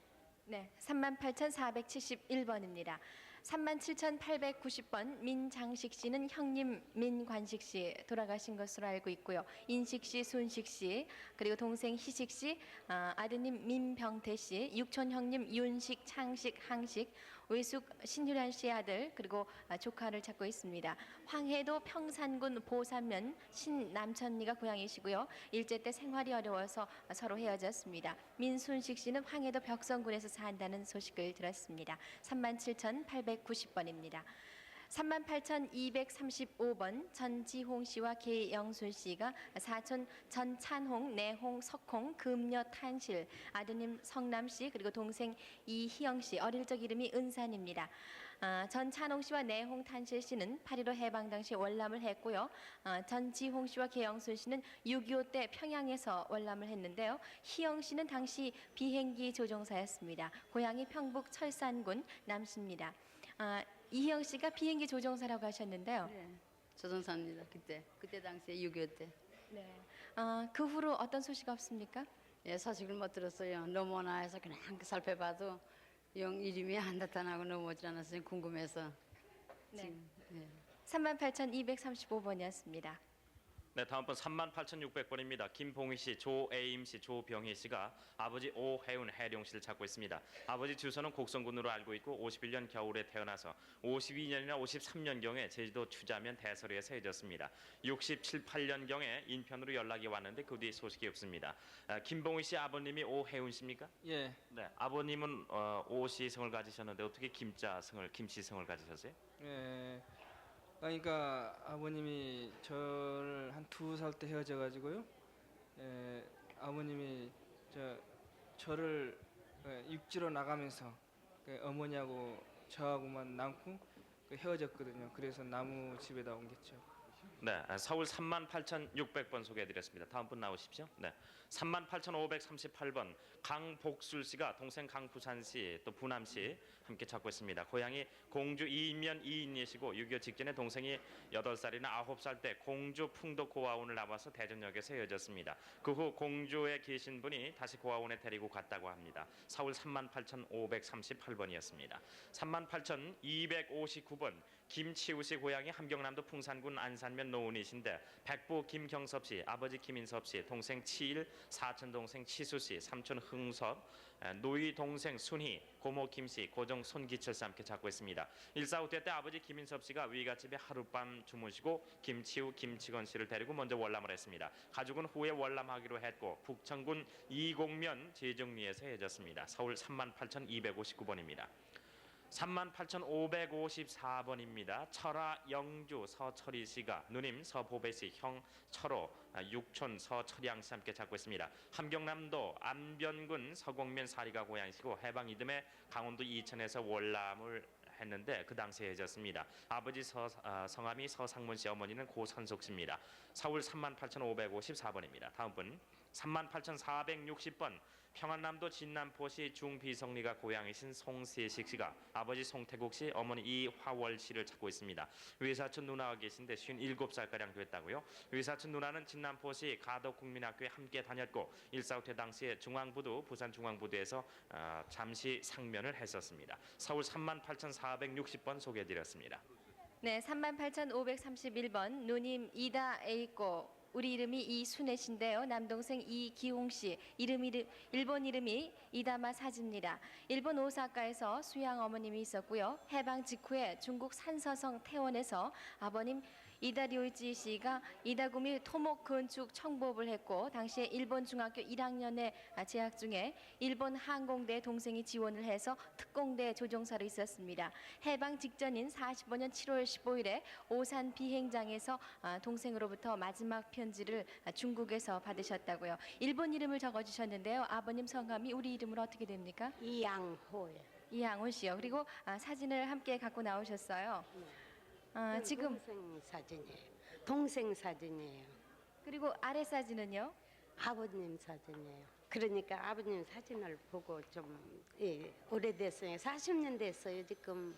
네, 38,471번입니다. 37,890번 민장식 씨는 형님 민관식 씨 돌아가신 것으로 알고 있고요. 인식 씨, 순식 씨, 그리고 동생 희식 씨, 아드님 민병태 씨, 육촌 형님 윤식, 창식, 항식, 외숙 신유란 씨의 아들, 그리고 조카를 찾고 있습니다. 황해도 평산군 보산면 신남천리가 고향이시고요. 일제 때 생활이 어려워서 서로 헤어졌습니다. 민순식 씨는 황해도 벽성군에서 산다는 소식을 들었습니다. 37,890번입니다. 38,235번 전지홍 씨와 계영순 씨가 사촌 전찬홍, 내홍, 석홍, 금녀 탄실, 아드님 성남 씨, 그리고 동생 이희영 씨, 어릴 적 이름이 은산입니다. 전찬홍 씨와 내홍 탄실 씨는 8.15 해방 당시 월남을 했고요. 전지홍 씨와 계영순 씨는 6.25 때 평양에서 월남을 했는데요. 희영 씨는 당시 비행기 조종사였습니다. 고향이 평북 철산군 남씨입니다. 이희영 씨가 비행기 조종사라고 하셨는데요. 네, 조종사입니다. 그때 당시에 6.25 때. 네. 그 후로 어떤 소식 없습니까? 예, 소식을 못 들었어요. 넘어오나 해서 그냥 살펴봐도 영 이름이 안 나타나고 넘어오질 않았어요. 궁금해서. 네. 지금, 예. 38,235번이었습니다. 네, 다음 번 38,600번입니다. 김봉희 씨, 조애임 씨, 조병희 씨가 아버지 오해운 해룡 씨를 찾고 있습니다. 아버지 주소는 곡성군으로 알고 있고 51년 겨울에 태어나서 52년이나 53년경에 제주도 추자면 대서리에서 헤어졌습니다. 67, 8년경에 인편으로 연락이 왔는데 그 뒤에 소식이 없습니다. 김봉희 씨 아버님이 오해운 씨입니까? 예. 네, 아버님은 오씨 성을 가지셨는데 어떻게 김씨 성을 가지셨어요? 예. 그러니까 아버님이 저를 한 2살 때 헤어져 가지고요. 아버님이 저를 육지로 나가면서 어머니하고 저하고만 남고 헤어졌거든요. 그래서 나무 집에다 옮겼죠. 네, 서울 38,600번 소개해드렸습니다. 다음 분 나오십시오. 네, 38,538번 강복술 씨가 동생 강부산 씨, 또 부남 씨 함께 찾고 있습니다. 고향이 공주 이인면 이인예시고 6.25 직전에 동생이 8살이나 9살 때 공주 풍도 고아원을 나와서 대전역에서 헤어졌습니다. 그 후 공주에 계신 분이 다시 고아원에 데리고 갔다고 합니다. 서울 38,538번이었습니다. 38,259번 김치우 씨 고향이 함경남도 풍산군 안산면 노은이신데 백부 김경섭 씨, 아버지 김인섭 씨, 동생 치일, 사촌 동생 치수 씨, 삼촌 흥섭, 노이 동생 순희, 고모 김씨, 고종 손기철 씨 함께 찾고 있습니다. 145대 때 아버지 김인섭 씨가 위갓집에 하룻밤 주무시고 김치우, 김치건 씨를 데리고 먼저 월남을 했습니다. 가족은 후에 월남하기로 했고 북천군 이곡면 제정리에서 헤어졌습니다. 서울 38,259번입니다. 38,554번입니다. 철아 영주 서철희 씨가 누님 서보배 씨, 형 철호, 육촌 서철양 씨 함께 찾고 있습니다. 함경남도 안변군 서곡면 사리가 고향이시고 해방 이듬해 강원도 이천에서 월남을 했는데 그 당시에 헤어졌습니다. 아버지 성함이 서상문 씨, 어머니는 고선숙 씨입니다. 서울 38,554번입니다. 다음 분 38,460번 평안남도 진남포시 중비성리가 고향이신 송세식 씨가 아버지 송태국 씨, 어머니 이화월 씨를 찾고 있습니다. 외사촌 누나가 계신데 57살가량 됐다고요. 외사촌 누나는 진남포시 가덕국민학교에 함께 다녔고 145태 당시에 중앙부두 부산중앙부두에서 잠시 상면을 했었습니다. 서울 38,460번 소개해드렸습니다. 네, 38,531번 누님 이다 에이코. 우리 이름이 이순애 씨인데요. 남동생 이기홍 씨. 일본 이름이 이다마 사지입니다. 일본 오사카에서 수양 어머님이 있었고요. 해방 직후에 중국 산서성 태원에서 아버님 이다료이지 씨가 이다구미 토목 건축 청법을 했고 당시에 일본 중학교 1학년에 재학 중에 일본 항공대 동생이 지원을 해서 특공대 조종사로 있었습니다. 해방 직전인 45년 7월 15일에 오산 비행장에서 동생으로부터 마지막 편지를 중국에서 받으셨다고요. 일본 이름을 적어주셨는데요. 아버님 성함이 우리 이름으로 어떻게 됩니까? 이양호예요. 이양호 씨요. 그리고 사진을 함께 갖고 나오셨어요. 지금 동생 사진이에요. 동생 사진이에요. 그리고 아래 사진은요? 아버님 사진이에요. 그러니까 아버님 사진을 보고 좀 오래됐어요. 40년 됐어요 지금.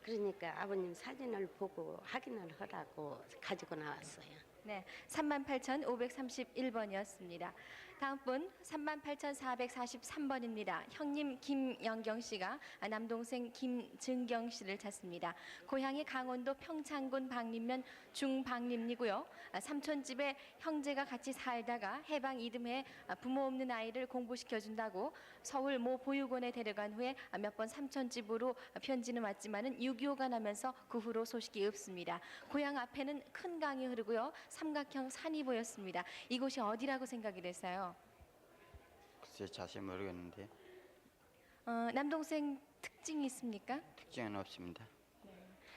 그러니까 아버님 사진을 보고 확인을 하라고 가지고 나왔어요. 네, 38,531번이었습니다. 다음 분 38,443번입니다. 형님 김영경 씨가 남동생 김증경 씨를 찾습니다. 고향이 강원도 평창군 방림면 중방림리고요. 삼촌집에 형제가 같이 살다가 해방 이듬해 부모 없는 아이를 공부시켜준다고 서울 모 보육원에 데려간 후에 몇 번 삼촌집으로 편지는 왔지만은 6.25가 나면서 그 후로 소식이 없습니다. 고향 앞에는 큰 강이 흐르고요. 삼각형 산이 보였습니다. 이곳이 어디라고 생각이 됐어요? 글쎄 자세히 모르겠는데 남동생 특징이 있습니까? 특징은 없습니다.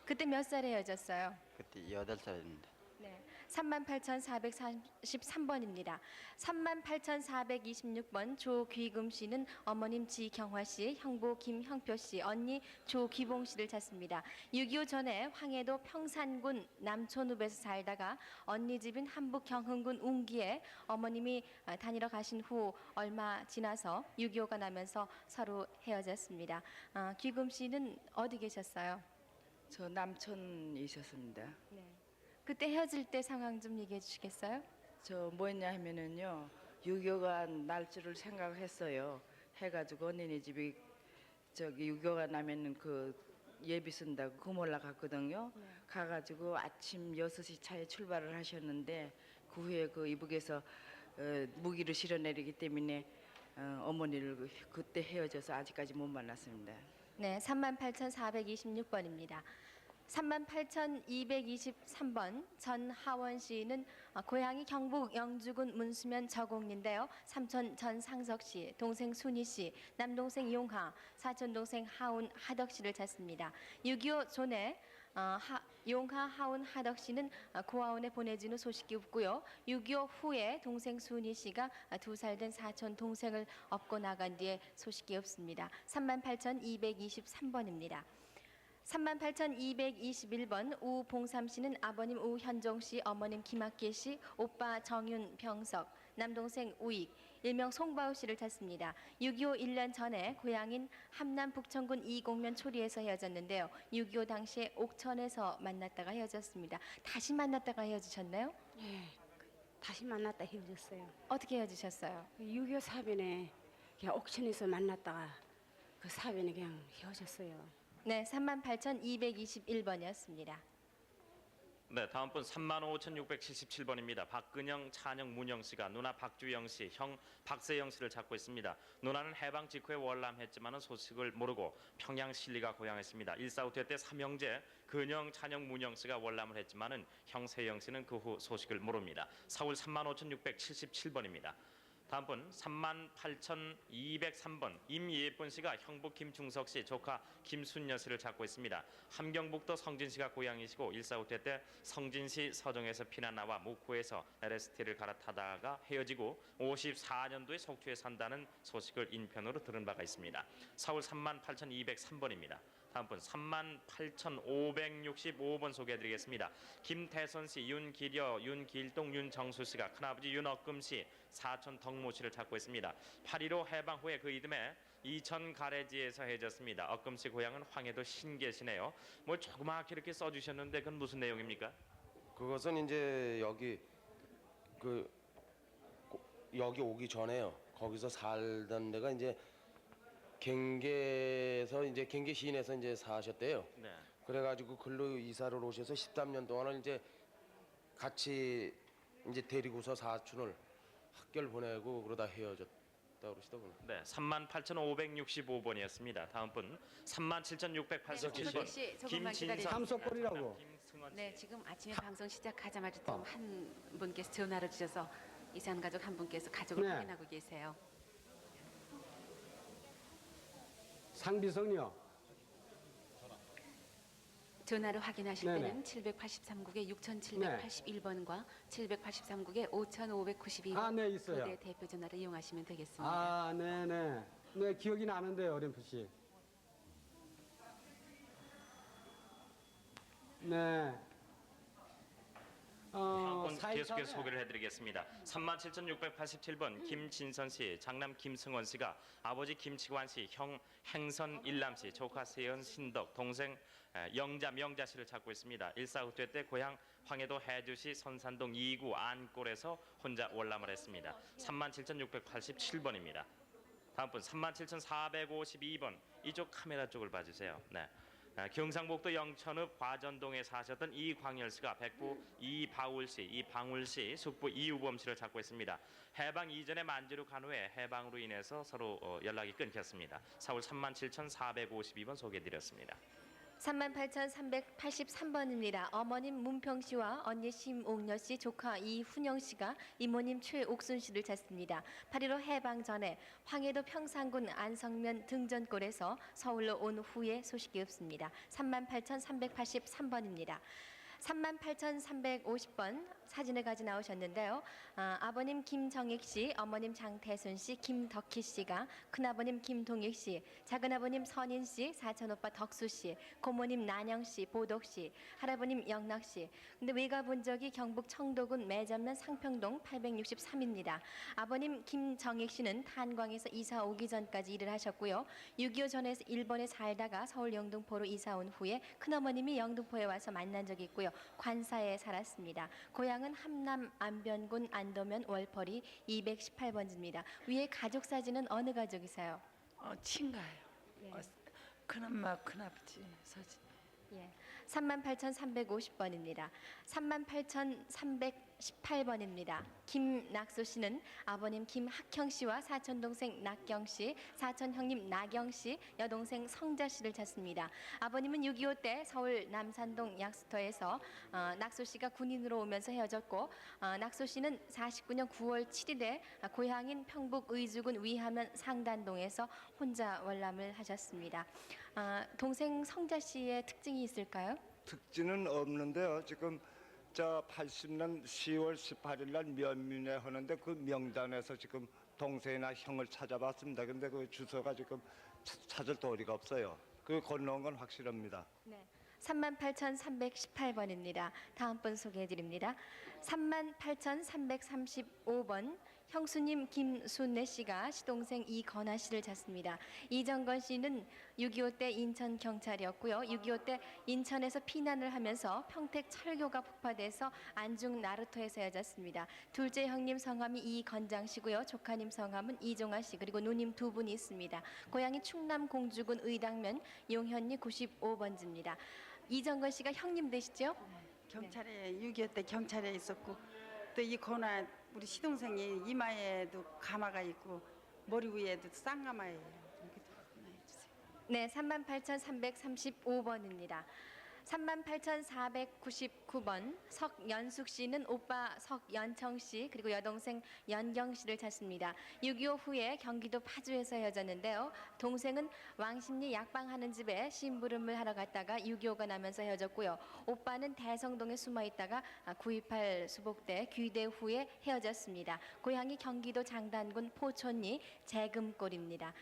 그때 몇 살에 헤어졌어요? 그때 8살입니다. 네, 38,443번입니다. 38,426번 조귀금 씨는 어머님 지경화 씨, 형부 김형표 씨, 언니 조기봉 씨를 찾습니다. 6.25 전에 황해도 평산군 남촌읍에서 살다가 언니 집인 함북 경흥군 웅기에 어머님이 다니러 가신 후 얼마 지나서 6.25가 나면서 서로 헤어졌습니다. 귀금 씨는 어디 계셨어요? 저 남촌에 있었습니다. 네. 그때 헤어질 때 상황 좀 얘기해 주시겠어요? 저 뭐였냐 하면은요 6.25가 날 줄을 생각했어요. 해가지고 언니네 집이 저기 6.25가 나면은 그 예비 쓴다고 금올라 갔거든요. 네. 가가지고 아침 6시 차에 출발을 하셨는데 그 후에 그 이북에서 무기를 실어내리기 때문에 어머니를 그때 헤어져서 아직까지 못 만났습니다. 네, 38,426번입니다. 38,223번 전하원 씨는 고향이 경북 영주군 문수면 저곡리인데요. 삼촌 전상석 씨, 동생 순희 씨, 남동생 용하, 사촌 동생 하운 하덕 씨를 찾습니다. 6.25 전에 용하, 하운, 하덕 씨는 고아원에 보내진 후 소식이 없고요. 6.25 후에 동생 순희 씨가 2살 된 사촌 동생을 업고 나간 뒤에 소식이 없습니다. 38,223번입니다. 38,221번 우봉삼 씨는 아버님 우현종 씨, 어머님 김학길 씨, 오빠 정윤병석, 남동생 우익, 일명 송바우 씨를 찾습니다. 6.25 1년 전에 고향인 함남 북천군 이곡면 초리에서 헤어졌는데요. 6.25 당시에 옥천에서 만났다가 헤어졌습니다. 다시 만났다가 헤어지셨나요? 예, 다시 만났다 헤어졌어요. 어떻게 헤어지셨어요? 6.25 사변에 그냥 옥천에서 만났다가 그 사변에 그냥 헤어졌어요. 네, 38,221번이었습니다. 네, 다음 분 35,677번입니다. 박근영, 찬영, 문영 씨가 누나 박주영 씨, 형 박세영 씨를 찾고 있습니다. 누나는 해방 직후에 월남했지만은 소식을 모르고 평양 신리가 고향했습니다. 1.4.5 때 삼형제 근영, 찬영, 문영 씨가 월남을 했지만은 형 세영 씨는 그 후 소식을 모릅니다. 서울 35,677번입니다. 다음 분 38,203번 임예쁜 씨가 형부 김중석 씨, 조카 김순여 씨를 찾고 있습니다. 함경북도 성진 씨가 고향이시고 1.4.5 때 성진 씨 서정에서 피난 나와 목포에서 LST를 갈아타다가 헤어지고 54년도에 속초에 산다는 소식을 인편으로 들은 바가 있습니다. 서울 38,203번입니다. 다음 분 38,565번 소개해드리겠습니다. 김태선 씨, 윤기려, 윤길동, 윤정수 씨가 큰아버지 윤억금 씨, 사촌 덕모 씨를 찾고 있습니다. 8.15 해방 후에 그 이듬해 이천 가래지에서 헤어졌습니다. 억금 씨 고향은 황해도 신계시네요. 뭐 조그맣게 이렇게 써주셨는데 그건 무슨 내용입니까? 그것은 이제 여기 오기 전에요. 거기서 살던 데가 이제 경계에서 이제 경계 시인에서 이제 사셨대요. 네. 그래가지고 글로 이사를 오셔서 13년 동안을 이제 같이 이제 데리고서 사촌을 학교를 보내고 그러다 헤어졌다 그러시더군요. 네, 38,565번이었습니다. 다음 분 37,687번 김진선. 삼석골이라고. 네, 지금 아침에 방송 시작하자마자 좀 한 분께서 전화를 주셔서 이산 가족 한 분께서 가족을 네. 확인하고 계세요. 상비성이요. 전화를 확인하실 네네. 때는 783국에 6,781번과 783국에 5,592번 아, 네, 있어요. 그대 대표 전화를 이용하시면 되겠습니다. 아, 네네. 네, 기억이 나는데요, 어렴풋이. 네. 다음 분 사이사회. 계속해서 소개를 해드리겠습니다. 37,687번 김진선 씨, 장남 김승원 씨가 아버지 김치관 씨, 형 행선 일남 씨, 조카 세연 신덕, 동생 영자 명자 씨를 찾고 있습니다. 1.4.5 때 고향 황해도 해주시 선산동 2구 안골에서 혼자 월남을 했습니다. 37,687번입니다. 다음 분 37,452번 이쪽 카메라 쪽을 봐주세요. 네. 경상북도 영천읍 과전동에 사셨던 이광열 씨가 백부 이바울 씨, 이방울 씨, 숙부 이우범 씨를 찾고 있습니다. 해방 이전에 만주로 간 후에 해방으로 인해서 서로 연락이 끊겼습니다. 서울 37,452번 소개해드렸습니다. 38,383번입니다. 어머님 문평 씨와 언니 심옥녀 씨, 조카 이훈영 씨가 이모님 최옥순 씨를 찾습니다. 8.15 해방 전에 황해도 평산군 안성면 등전골에서 서울로 온 후에 소식이 없습니다. 38,383번입니다. 38,350번 사진을 가져 나오셨는데요. 아버님 김정익 씨, 어머님 장태순 씨, 김덕희 씨가 큰아버님 김동익 씨, 작은아버님 선인 씨, 사촌오빠 덕수 씨, 고모님 난영 씨, 보덕 씨, 할아버님 영락 씨. 근데 외가본 적이 경북 청도군 매전면 상평동 863입니다. 아버님 김정익 씨는 탄광에서 이사 오기 전까지 일을 하셨고요. 6.25 전에서 일본에 살다가 서울 영등포로 이사 온 후에 큰어머님이 영등포에 와서 만난 적이 있고요. 관사에 살았습니다. 고향은 함남 안변군 안도면 월퍼리 218번지입니다. 위에 가족 사진은 어느 가족이세요? 친가요. 예. 큰엄마, 큰아버지 사진. 예. 38,350번입니다. 38,318번입니다. 김낙수 씨는 아버님 김학형 씨와 사촌 동생 낙경 씨, 사촌 형님 나경 씨, 여동생 성자 씨를 찾습니다. 아버님은 6.25 때 서울 남산동 약수터에서 낙수 씨가 군인으로 오면서 헤어졌고 낙수 씨는 49년 9월 7일에 고향인 평북 의주군 위하면 상단동에서 혼자 월남을 하셨습니다. 동생 성자 씨의 특징이 있을까요? 특징은 없는데요. 지금 저 80년 10월 18일 날 면민회 하는데 그 명단에서 지금 동생이나 형을 찾아봤습니다. 근데 그 주소가 지금 찾을 도리가 없어요. 그 건너온 건 확실합니다. 네. 38,318번입니다. 다음 분 소개해 드립니다. 38,335번 형수님 김순례 씨가 시동생 이건아 씨를 찾습니다. 이정건 씨는 6.25 때 인천 경찰이었고요. 6.25 때 인천에서 피난을 하면서 평택 철교가 폭파돼서 안중 나루터에서 헤어졌습니다. 둘째 형님 성함이 이건장 씨고요. 조카님 성함은 이종아 씨 그리고 누님 두 분이 있습니다. 고향이 충남 공주군 의당면 용현리 95번지입니다. 이정건 씨가 형님 되시죠? 경찰에 6.25 때 경찰에 있었고 또 이 건아 우리 시동생이 이마에도 가마가 있고 머리 위에도 쌍가마예요. 네, 38,335번입니다. 38,499번 석연숙 씨는 오빠 석연청 씨 그리고 여동생 연경 씨를 찾습니다. 6.25 후에 경기도 파주에서 헤어졌는데요. 동생은 왕십리 약방하는 집에 심부름을 하러 갔다가 6.25가 나면서 헤어졌고요. 오빠는 대성동에 숨어 있다가 9.28 수복대 귀대 후에 헤어졌습니다. 고향이 경기도 장단군 포천리 재금골입니다.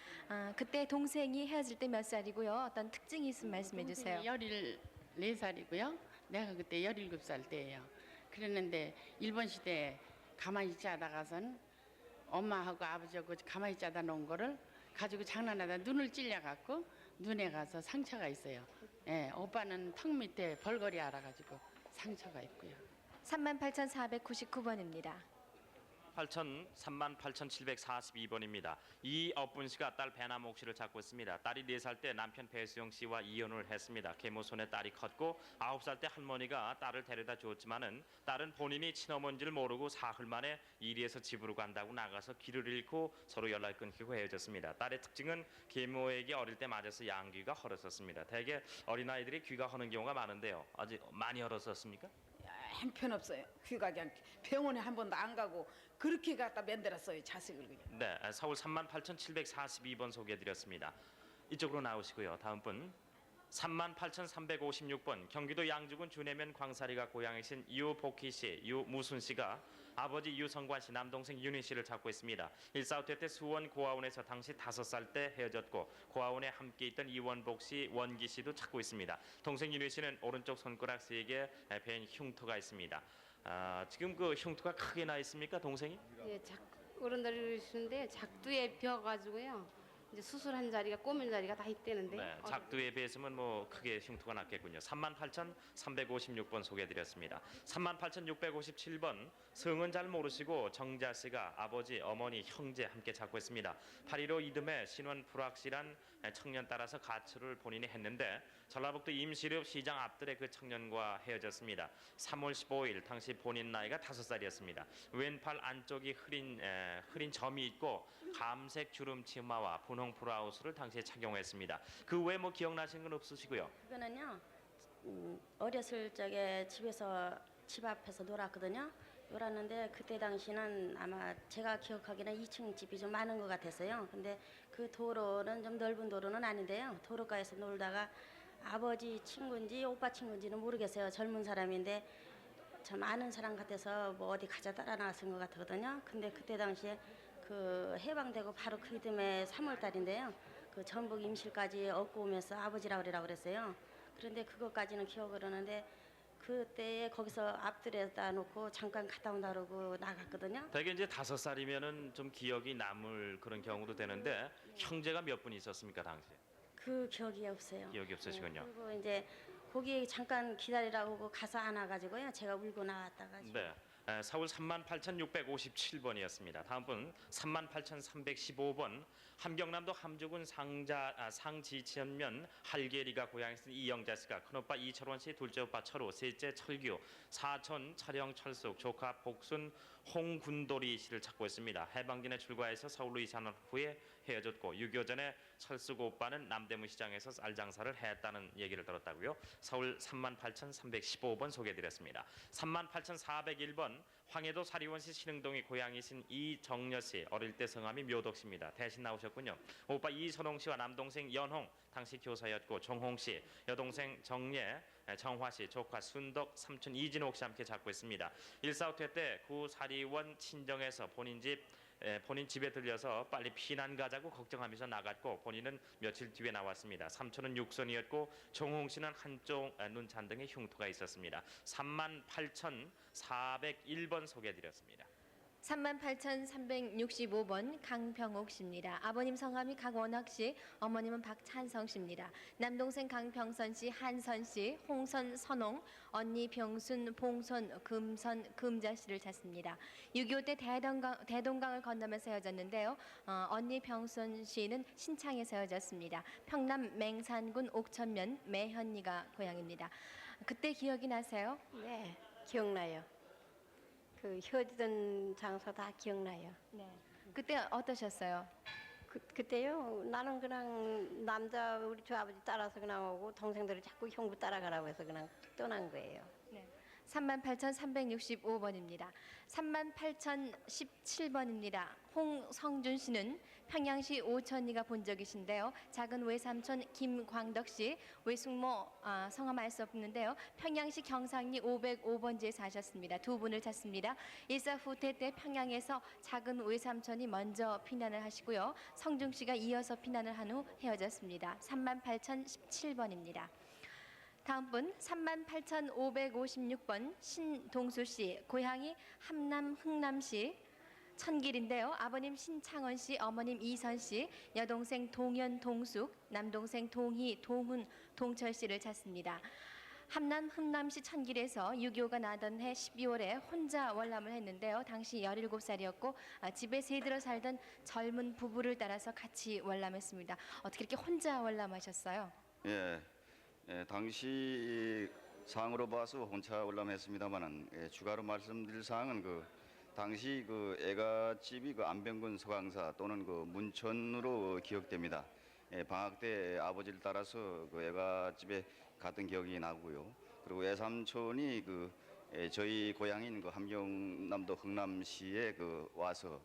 그때 동생이 헤어질 때 몇 살이고요? 어떤 특징이 있으면 말씀해 주세요. 14살이고요. 내가 그때 17살 때예요. 그랬는데 일본 시대에 가만히 있지 않다가선 엄마하고 아버지하고 가만히 있지 않아 놓은 거를 가지고 장난하다 눈을 찔려갖고 눈에 가서 상처가 있어요. 예, 오빠는 턱 밑에 벌거리 알아가지고 상처가 있고요. 38,499번입니다. 38,742번입니다. 이업분 씨가 딸 배남옥 씨를 찾고 있습니다. 딸이 4살 때 남편 배수영 씨와 이혼을 했습니다. 계모손에 딸이 컸고 9살 때 할머니가 딸을 데려다 주었지만은 딸은 본인이 친어머니를 모르고 사흘 만에 이리에서 집으로 간다고 나가서 길을 잃고 서로 연락을 끊기고 헤어졌습니다. 딸의 특징은 계모에게 어릴 때 맞아서 양귀가 헐었었습니다. 대개 어린아이들이 귀가 허는 경우가 많은데요. 아직 많이 헐었었습니까? 형편없어요. 귀가 그냥 병원에 한 번도 안 가고 그렇게 갖다 만들었어요. 자식을 그냥. 네, 서울 38,742번 소개해드렸습니다. 이쪽으로 나오시고요. 다음 분 38,356번 경기도 양주군 주내면 광사리가 고향이신 유복희 씨, 유무순 씨가 아버지 유성관 씨, 남동생 윤희 씨를 찾고 있습니다. 1.45 때 수원 고아원에서 당시 5살 때 헤어졌고 고아원에 함께 있던 이원복 씨, 원기 씨도 찾고 있습니다. 동생 윤희 씨는 오른쪽 손가락 3개 벤 흉터가 있습니다. 지금 그 흉터가 크게 나 있습니까, 동생이? 예, 어른들이 있는데 작두에 비어가지고요. 이제 수술한 자리가 꼬맨 자리가 다 있대는데. 네, 작두에 비해서는 뭐 크게 흉터가 났겠군요. 38,356번 소개해드렸습니다. 38,657번 성은 잘 모르시고 정자 씨가 아버지, 어머니, 형제 함께 찾고 있습니다. 8.15 이듬해 신원 불확실한 청년 따라서 가출을 본인이 했는데 전라북도 임시렵 시장 앞들의 그 청년과 헤어졌습니다. 3월 15일 당시 본인 나이가 5살이었습니다. 왼팔 안쪽이 흐린 점이 있고 감색 주름 치마와 분홍 브라우스를 당시에 착용했습니다. 그 외에 뭐 기억나시는 건 없으시고요? 그거는요. 어렸을 적에 집에서 집 앞에서 놀았거든요. 놀았는데 그때 당시는 아마 제가 기억하기는 2층 집이 좀 많은 것 같았어요. 근데 그 도로는 좀 넓은 도로는 아닌데요. 도로가에서 놀다가 아버지 친구인지 오빠 친구인지는 모르겠어요. 젊은 사람인데 참 아는 사람 같아서 뭐 어디 가자 따라 나왔은 것 같거든요. 근데 그때 당시에 그 해방되고 바로 그 이듬해 3월 달인데요. 그 전북 임실까지 얻고 오면서 아버지라 그랬어요. 그런데 그것까지는 기억을 하는데 그때 거기서 앞들에다 놓고 잠깐 갔다 온다 그러고 나갔거든요. 대개 이제 5살이면은 좀 기억이 남을 그런 경우도 되는데 형제가 몇 분 있었습니까 당시에? 그 기억이 없어요. 기억이 없으시군요. 그리고 이제 거기 잠깐 기다리라고 가서 안아가지고요. 제가 울고 나왔다가. 네. 서울 38,657번이었습니다. 다음 분 38,315번 함경남도 함주군 상지천면 할계리가 고향이신 이영자 씨가 큰오빠 이철원 씨, 둘째 오빠 철우, 셋째 철규, 사촌 철영 철숙, 조카 복순 홍군돌이 씨를 찾고 있습니다. 해방전에 출가해서 서울로 이사한 후에 헤어졌고 6.25 전에 철숙 오빠는 남대문 시장에서 쌀 장사를 했다는 얘기를 들었다고요. 서울 38,315번 소개해드렸습니다. 38,401번 황해도 사리원시 신흥동이 고향이신 이정여 씨, 어릴 때 성함이 묘덕 씨입니다. 대신 나오셨군요. 오빠 이선홍 씨와 남동생 연홍, 당시 교사였고 정홍 씨, 여동생 정예, 정화 씨, 조카 순덕, 삼촌 이진옥 씨 함께 찾고 있습니다. 1.45 때 구 사리원 친정에서 본인 집 본인 집에 들려서 빨리 피난 가자고 걱정하면서 나갔고 본인은 며칠 뒤에 나왔습니다. 삼촌은 육선이었고 정홍 씨는 한쪽 눈 잔등에 흉터가 있었습니다. 38,401번 소개해드렸습니다. 38,365번 강병옥 씨입니다. 아버님 성함이 강원학 씨, 어머님은 박찬성 씨입니다. 남동생 강병선 씨, 한선 씨, 홍선, 선홍, 언니 병순, 봉선, 금선, 금자 씨를 찾습니다. 6.25 때 대동강을 건너면서 헤어졌는데요. 언니 병선 씨는 신창에서 헤어졌습니다. 평남 맹산군 옥천면 매현리가 고향입니다. 그때 기억이 나세요? 네, 기억나요. 그 헤어지던 장소 다 기억나요. 네. 그때 어떠셨어요? 그때요. 나는 그냥 남자 우리 저 아버지 따라서 그냥 오고 동생들을 자꾸 형부 따라가라고 해서 그냥 떠난 거예요. 네. 38,365번입니다. 38,017번입니다. 홍성준 씨는 평양시 오천리가 본적이신데요. 작은 외삼촌 김광덕 씨, 외숙모 성함 알 수 없는데요. 평양시 경상리 505번지에 사셨습니다. 두 분을 찾습니다. 일사 후퇴 때 평양에서 작은 외삼촌이 먼저 피난을 하시고요. 성중 씨가 이어서 피난을 한 후 헤어졌습니다. 38,017번입니다. 다음 분 38,556번 신동수 씨, 고향이 함남 흥남시 천길인데요. 아버님 신창원 씨, 어머님 이선 씨, 여동생 동현, 동숙, 남동생 동희, 동훈, 동철 씨를 찾습니다. 함남 흥남시 천길에서 6.25가 나던 해 12월에 혼자 월남을 했는데요. 당시 17살이었고 집에 새들어 살던 젊은 부부를 따라서 같이 월남했습니다. 어떻게 이렇게 혼자 월남하셨어요? 예, 당시 상으로 봐서 혼자 월남했습니다만은 추가로 말씀드릴 사항은 당시 애가집이 안병군 서강사 또는 문천으로 기억됩니다. 방학 때 아버지를 따라서 애가집에 갔던 기억이 나고요. 그리고 외삼촌이 저희 고향인 함경남도 흥남시에 와서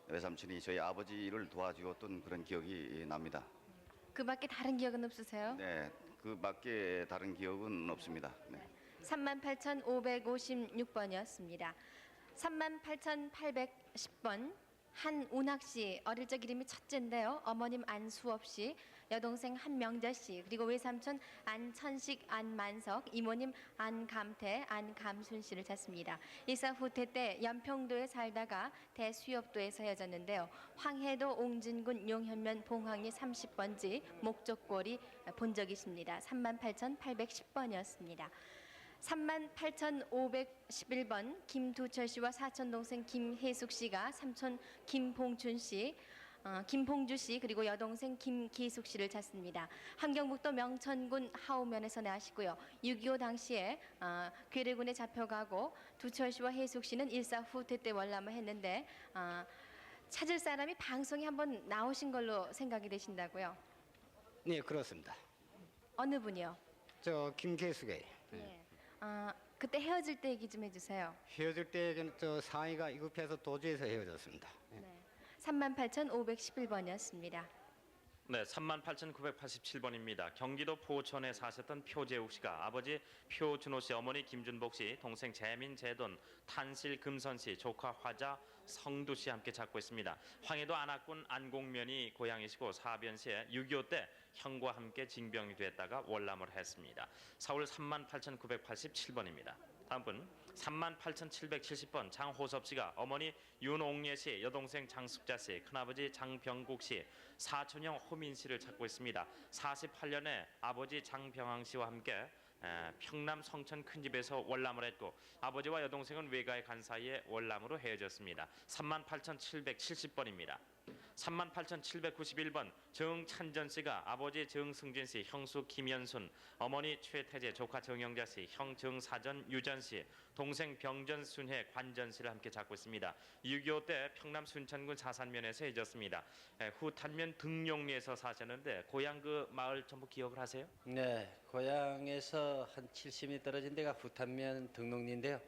외삼촌이 저희 아버지를 도와주었던 그런 기억이 납니다. 그 밖에 다른 기억은 없으세요? 네, 그 밖에 다른 기억은 없습니다. 네. 38,556번이었습니다. 38,810번 한운학 씨, 어릴 적 이름이 첫째인데요. 어머님 안수업 씨, 여동생 한명자 씨, 그리고 외삼촌 안천식, 안만석, 이모님 안감태, 안감순 씨를 찾습니다. 일사 후퇴 때 연평도에 살다가 대수협도에서 헤어졌는데요. 황해도 옹진군 용현면 봉황리 30번지 목적골이 본적이십니다. 38,810번이었습니다. 38,511번 김두철 씨와 사촌 동생 김혜숙 씨가 삼촌 김봉춘 씨, 김봉주 씨 그리고 여동생 김기숙 씨를 찾습니다. 함경북도 명천군 하우면에서 나시고요. 6.25 당시에 괴뢰군에 잡혀가고 두철 씨와 혜숙 씨는 일사 후퇴 때 월남을 했는데 찾을 사람이 방송에 한번 나오신 걸로 생각이 되신다고요? 네, 그렇습니다. 어느 분이요? 저 김계숙이에요. 예. 그때 헤어질 때 얘기 좀 해주세요. 헤어질 때는 저 상의가 이급해서 도주해서 헤어졌습니다. 네. 38,511번이었습니다. 네, 38,987번입니다. 경기도 포천에 사셨던 표재욱 씨가 아버지 표준호 씨, 어머니 김준복 씨, 동생 재민, 재돈, 탄실, 금선 씨, 조카 화자, 성두 씨 함께 찾고 있습니다. 황해도 안악군 안곡면이 고향이시고 사변시에 6.25 때 형과 함께 징병이 됐다가 월남을 했습니다. 서울 38,987번입니다. 다음 분 38,770번 장호섭 씨가 어머니 윤옥예 씨, 여동생 장숙자 씨, 큰아버지 장병국 씨, 사촌형 호민 씨를 찾고 있습니다. 48년에 아버지 장병항 씨와 함께 평남 성천 큰집에서 월남을 했고 아버지와 여동생은 외가에 간 사이에 월남으로 헤어졌습니다. 38,770번입니다. 38,791번 정찬전 씨가 아버지 정승진 씨, 형수 김현순, 어머니 최태재, 조카 정영자 씨, 형 정사전 유전 씨, 동생 병전 순회 관전 씨를 함께 찾고 있습니다. 6.25 때 평남 순천군 사산면에서 헤어졌습니다. 후탄면 등용리에서 사셨는데 고향 마을 전부 기억을 하세요? 네, 고향에서 한 70리 떨어진 데가 후탄면 등록리인데요.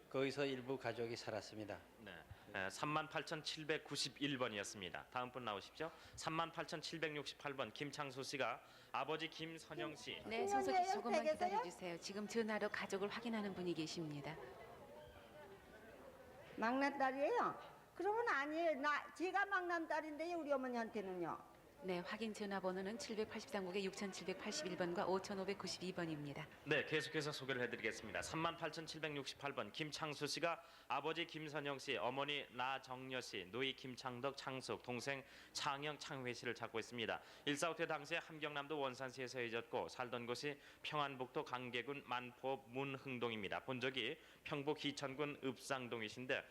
거기서 일부 가족이 살았습니다. 네. 38,791번이었습니다. 다음 분 나오십시오. 38,768번 김창수 씨가 아버지 김선영 씨. 네, 손석희 씨 조금만 기다려주세요. 지금 전화로 가족을 확인하는 분이 계십니다. 막내딸이에요. 그러면 아니에요. 제가 막남딸인데요, 우리 어머니한테는요. 네, 확인 전화번호는 783국에 6781번과 5592번입니다. 네, 계속해서 소개를 해드리겠습니다. 38,768번 김창수 씨가 아버지 김선영 씨, 어머니 나정여 씨, 누이 김창덕, 창숙, 동생 창영, 창회 씨를 찾고 있습니다. 1.4.5태 당시에 함경남도 원산시에서 잊었고 살던 곳이 평안북도 강계군 만포 문흥동입니다. 본적이 평북 희천군 읍상동이신데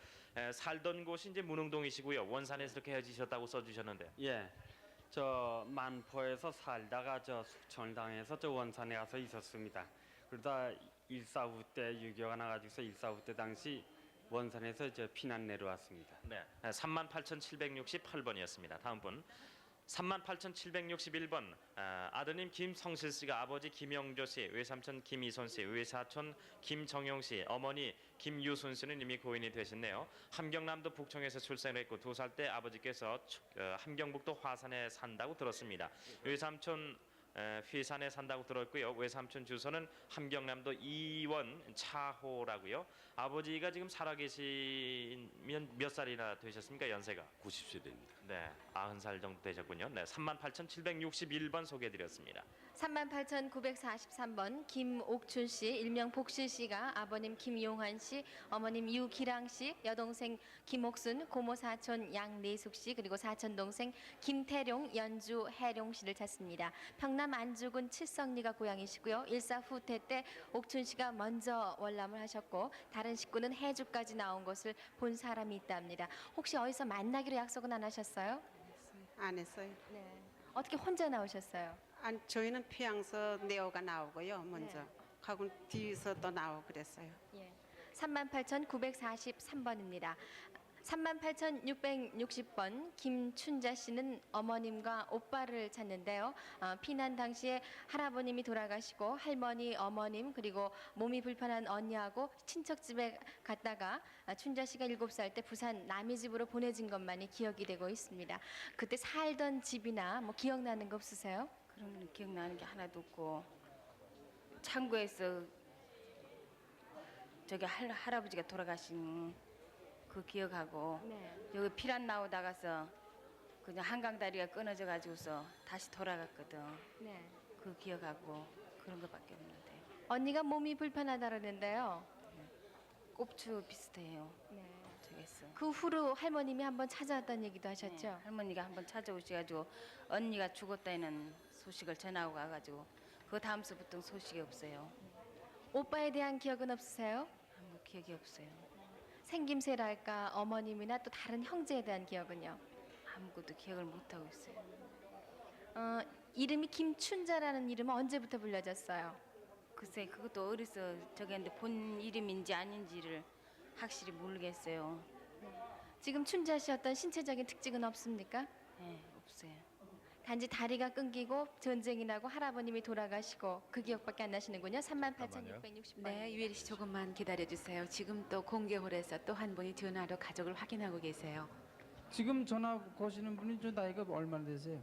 살던 곳이 이제 문흥동이시고요. 원산에서 이렇게 헤어지셨다고 써주셨는데. 예. 저 만포에서 살다가 저 숙청을 당해서 저 원산에 가서 있었습니다. 그러다 1.4.5 때 6.25가 나가지고서 1.4.5 때 당시 원산에서 저 피난 내려왔습니다. 네, 38,768번이었습니다. 다음 분 38,761번 아드님 김성실 씨가 아버지 김영조 씨, 외삼촌 김이손 씨, 외사촌 김정용 씨, 어머니 김유순 씨는 이미 고인이 되셨네요. 함경남도 북청에서 출생을 했고 2살 때 아버지께서 함경북도 화산에 산다고 들었습니다. 외삼촌 휘산에 산다고 들었고요. 외삼촌 주소는 함경남도 이원 차호라고요. 아버지가 지금 살아계시면 몇 살이나 되셨습니까? 연세가? 90세대입니다. 네, 90살 정도 되셨군요. 네, 38,761번 소개해드렸습니다. 38,943번 김옥춘 씨, 일명 복실 씨가 아버님 김용환 씨, 어머님 유기랑 씨, 여동생 김옥순, 고모 사촌 양내숙 씨, 그리고 사촌 동생 김태룡, 연주 해룡 씨를 찾습니다. 평남 안주군 칠성리가 고향이시고요. 1.4 후퇴 때 옥춘 씨가 먼저 월남을 하셨고 다른 식구는 해주까지 나온 것을 본 사람이 있답니다. 혹시 어디서 만나기로 약속은 안 하셨어요? 안 했어요. 네. 어떻게 혼자 나오셨어요? 아니, 저희는 피양서 네오가 나오고요. 먼저. 가고 뒤에서 또 나오고 그랬어요. 예. 38,943번입니다. 38,660번 김춘자 씨는 어머님과 오빠를 찾는데요. 피난 당시에 할아버님이 돌아가시고 할머니, 어머님 그리고 몸이 불편한 언니하고 친척 집에 갔다가 춘자 씨가 7살 때 부산 남이 집으로 보내진 것만이 기억이 되고 있습니다. 그때 살던 집이나 뭐 기억나는 거 없으세요? 그런 기억나는 게 하나도 없고 창고에서 저기 할아버지가 돌아가신 그 기억하고 여기 피란 나오다가서 그냥 한강 다리가 끊어져 가지고서 다시 돌아갔거든. 그 기억하고 그런 것밖에 없는데. 언니가 몸이 불편하다 그러는데요. 꼽추 비슷해요. 저겠어. 그 후로 할머님이 한번 찾아왔다는 얘기도 하셨죠? 할머니가 한번 찾아오셔가지고 언니가 죽었다는 소식을 전하고 가가지고 그 다음서부터 소식이 없어요. 오빠에 대한 기억은 없으세요? 아무 기억이 없어요. 생김새랄까 어머님이나 또 다른 형제에 대한 기억은요? 아무것도 기억을 못 하고 있어요. 이름이 김춘자라는 이름은 언제부터 불려졌어요? 글쎄 그것도 어려서 저기 했는데 본 이름인지 아닌지를 확실히 모르겠어요. 지금 춘자 씨 어떤 신체적인 특징은 없습니까? 네, 없어요. 단지 다리가 끊기고 전쟁이 나고 할아버님이 돌아가시고 그 기억밖에 안 나시는군요. 38,660번. 네, 유혜리 씨 조금만 기다려주세요. 지금 또 공개홀에서 또 한 분이 전화로 가족을 확인하고 계세요. 지금 전화 거시는 분이 저 나이가 얼마나 되세요?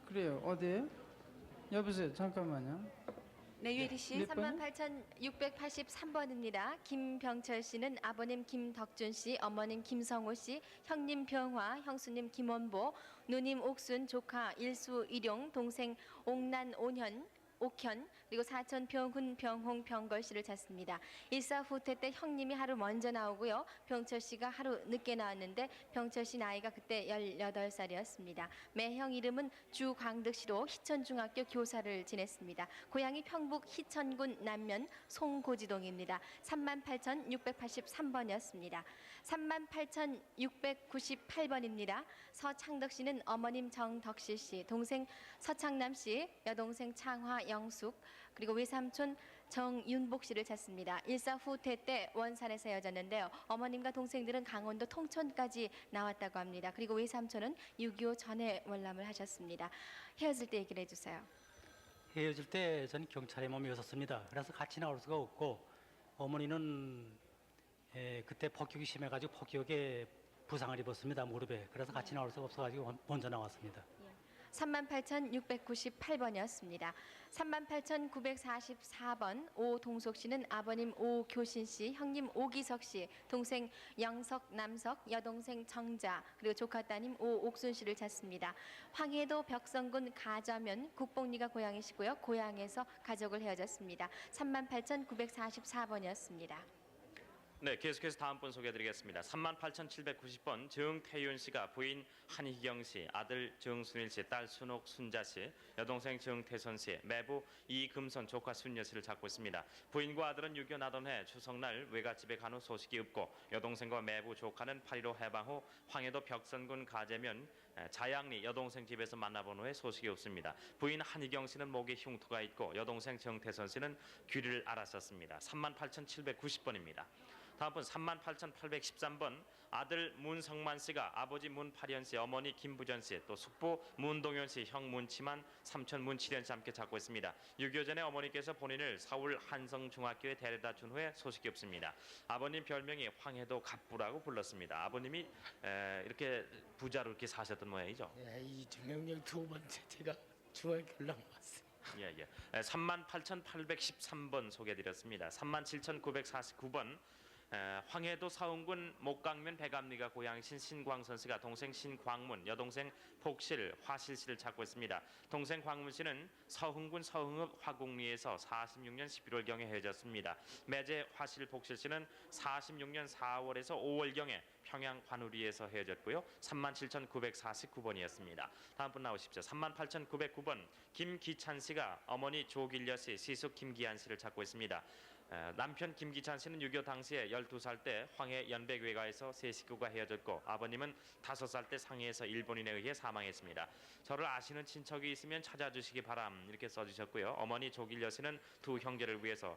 그래요. 어디에요? 여보세요. 잠깐만요. 네, 유혜리 씨. 몇 번이요? 38,683번입니다. 김병철 씨는 아버님 김덕준 씨, 어머님 김성호 씨, 형님 병화, 형수님 김원보, 누님 옥순, 조카 일수 일용, 동생 옥난 옥현, 그리고 사촌 병훈, 병홍, 병걸 씨를 찾습니다. 1.4 후퇴 때 형님이 하루 먼저 나오고요. 병철 씨가 하루 늦게 나왔는데 병철 씨 나이가 그때 18살이었습니다. 매형 이름은 주광득 씨로 희천중학교 교사를 지냈습니다. 고향이 평북 희천군 남면 송고지동입니다. 38,683번이었습니다. 38,698번입니다. 서창덕 씨는 어머님 정덕실 씨, 동생 서창남 씨, 여동생 창화 영숙, 그리고 외삼촌 정윤복 씨를 찾습니다. 1.4 후퇴 때 원산에서 헤어졌는데요. 어머님과 동생들은 강원도 통천까지 나왔다고 합니다. 그리고 외삼촌은 6.25 전에 월남을 하셨습니다. 헤어질 때 얘기를 해주세요. 헤어질 때 전 경찰에 몸이었었습니다. 그래서 같이 나올 수가 없고 어머니는 그때 폭격이 심해가지고 폭격에 부상을 입었습니다. 무릎에. 그래서 같이 나올 수가 없어가지고 먼저 나왔습니다. 38,698번이었습니다. 38,944번 오동석 씨는 아버님 오교신 씨, 형님 오기석 씨, 동생 영석, 남석, 여동생 정자, 그리고 조카 따님 오옥순 씨를 찾습니다. 황해도 벽성군 가자면 국뽕리가 고향이시고요. 고향에서 가족을 헤어졌습니다. 38,944번이었습니다. 네, 계속해서 다음 분 소개해드리겠습니다. 38,790번 정태윤 씨가 부인 한희경 씨, 아들 정순일 씨, 딸 순옥 순자 씨, 여동생 정태선 씨, 매부 이금선, 조카 순여 씨를 찾고 있습니다. 부인과 아들은 6.25 나돈해 추석날 외갓집에 간 후 소식이 없고 여동생과 매부 조카는 8.15 해방 후 황해도 벽선군 가재면 자양리 여동생 집에서 만나본 후에 소식이 없습니다. 부인 한희경 씨는 목에 흉터가 있고 여동생 정태선 씨는 귀를 앓았었습니다. 38,790번입니다. 다음 분 38,813번 아들 문성만 씨가 아버지 문파련 씨, 어머니 김부전 씨, 또 숙부 문동현 씨, 형 문치만, 삼촌 문치련 씨 함께 찾고 있습니다. 6.25 전에 어머니께서 본인을 서울 한성중학교에 데려다 준 후에 소식이 없습니다. 아버님 별명이 황해도 갑부라고 불렀습니다. 아버님이 이렇게 부자로 이렇게 사셨던 모양이죠. 이 중형령 두 번째 제가 중학교 올라왔어요. 예. 38,813번 소개해드렸습니다. 37,949번 황해도 사운군 목강면 백암리가 고향이신 신광선 씨가 동생 신광문, 여동생 폭실, 화실 씨를 찾고 있습니다. 동생 광문 씨는 서흥군 서흥읍 화곡리에서 46년 11월경에 헤어졌습니다. 매제 화실 폭실 씨는 46년 4월에서 5월경에 평양 관우리에서 헤어졌고요. 37,949번이었습니다. 다음 분 나오십시오. 38,909번 김기찬 씨가 어머니 조길려 씨, 시숙 김기한 씨를 찾고 있습니다. 남편 김기찬 씨는 6.25 당시에 12살 때 황해 연백외가에서 세 식구가 헤어졌고 아버님은 5살 때 상해에서 일본인에 의해 사망했습니다. 저를 아시는 친척이 있으면 찾아주시기 바람 이렇게 써주셨고요. 어머니 조길려 씨는 두 형제를 위해서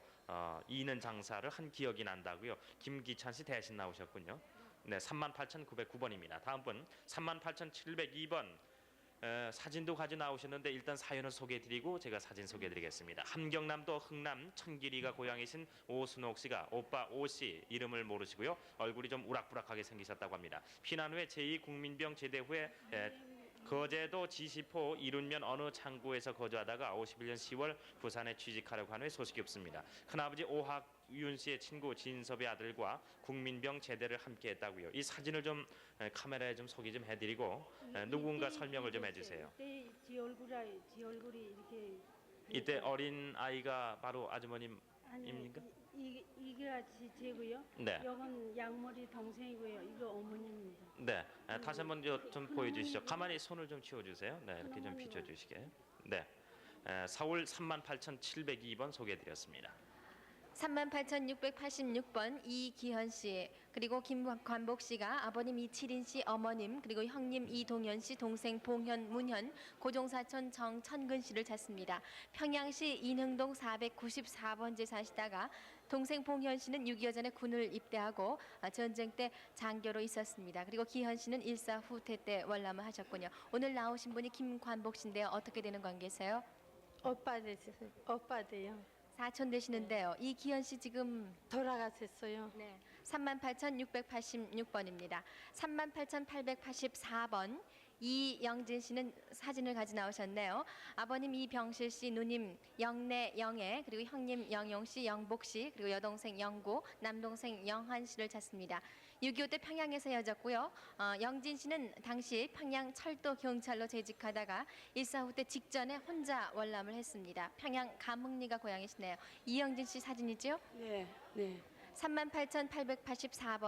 이는 장사를 한 기억이 난다고요. 김기찬 씨 대신 나오셨군요. 네, 38,909번입니다. 다음 분 38,702번 사진도 가져 나오셨는데 일단 사연을 소개해드리고 제가 사진 소개해드리겠습니다. 함경남도 흥남 천길이가 고향이신 오순옥 씨가 오빠 오 씨 이름을 모르시고요. 얼굴이 좀 우락부락하게 생기셨다고 합니다. 피난 후에 제2국민병 제대 후에 거제도 지시포 이룬면 어느 창구에서 거주하다가 51년 10월 부산에 취직하려고 한 후에 소식이 없습니다. 큰아버지 오학윤 씨의 친구 진섭의 아들과 국민병 제대를 함께 했다고요. 이 사진을 좀 카메라에 좀 소개 좀 해드리고 누군가 설명을 좀 해주세요. 지 얼굴이 이렇게 이때 어린 아이가 바로 아주머님입니까? 이게 제고요. 네. 이건 양머리 동생이고요. 이거 어머님입니다. 네, 다시 한번 좀 보여주시죠. 가만히 손을 좀 치워주세요. 네, 이렇게 좀 비춰주시게. 네, 서울 38,702번 소개해드렸습니다. 38,686번 이기현 씨, 그리고 김관복 씨가 아버님 이칠인 씨, 어머님, 그리고 형님 이동현 씨, 동생 봉현, 문현, 고종사촌 정천근 씨를 찾습니다. 평양시 인흥동 494번지 사시다가 동생 봉현 씨는 6.25 전에 군을 입대하고 전쟁 때 장교로 있었습니다. 그리고 기현 씨는 일사 후퇴 때 월남을 하셨군요. 오늘 나오신 분이 김관복 씨인데요. 어떻게 되는 관계세요? 오빠 돼요. 사촌 되시는데요. 이기현 씨 지금 돌아가셨어요. 네. 38,686번입니다. 38,884번 이영진 씨는 사진을 가져 나오셨네요. 아버님 이병실 씨, 누님 영래 영애, 그리고 형님 영용 씨, 영복 씨, 그리고 여동생 영고, 남동생 영환 씨를 찾습니다. 6.25 때 평양에서 헤어졌고요. 영진 씨는 당시 평양 철도 경찰로 재직하다가 일사 후 때 직전에 혼자 월남을 했습니다. 평양 감흥리가 고향이시네요. 이영진 씨 사진이죠? 네. 38,884번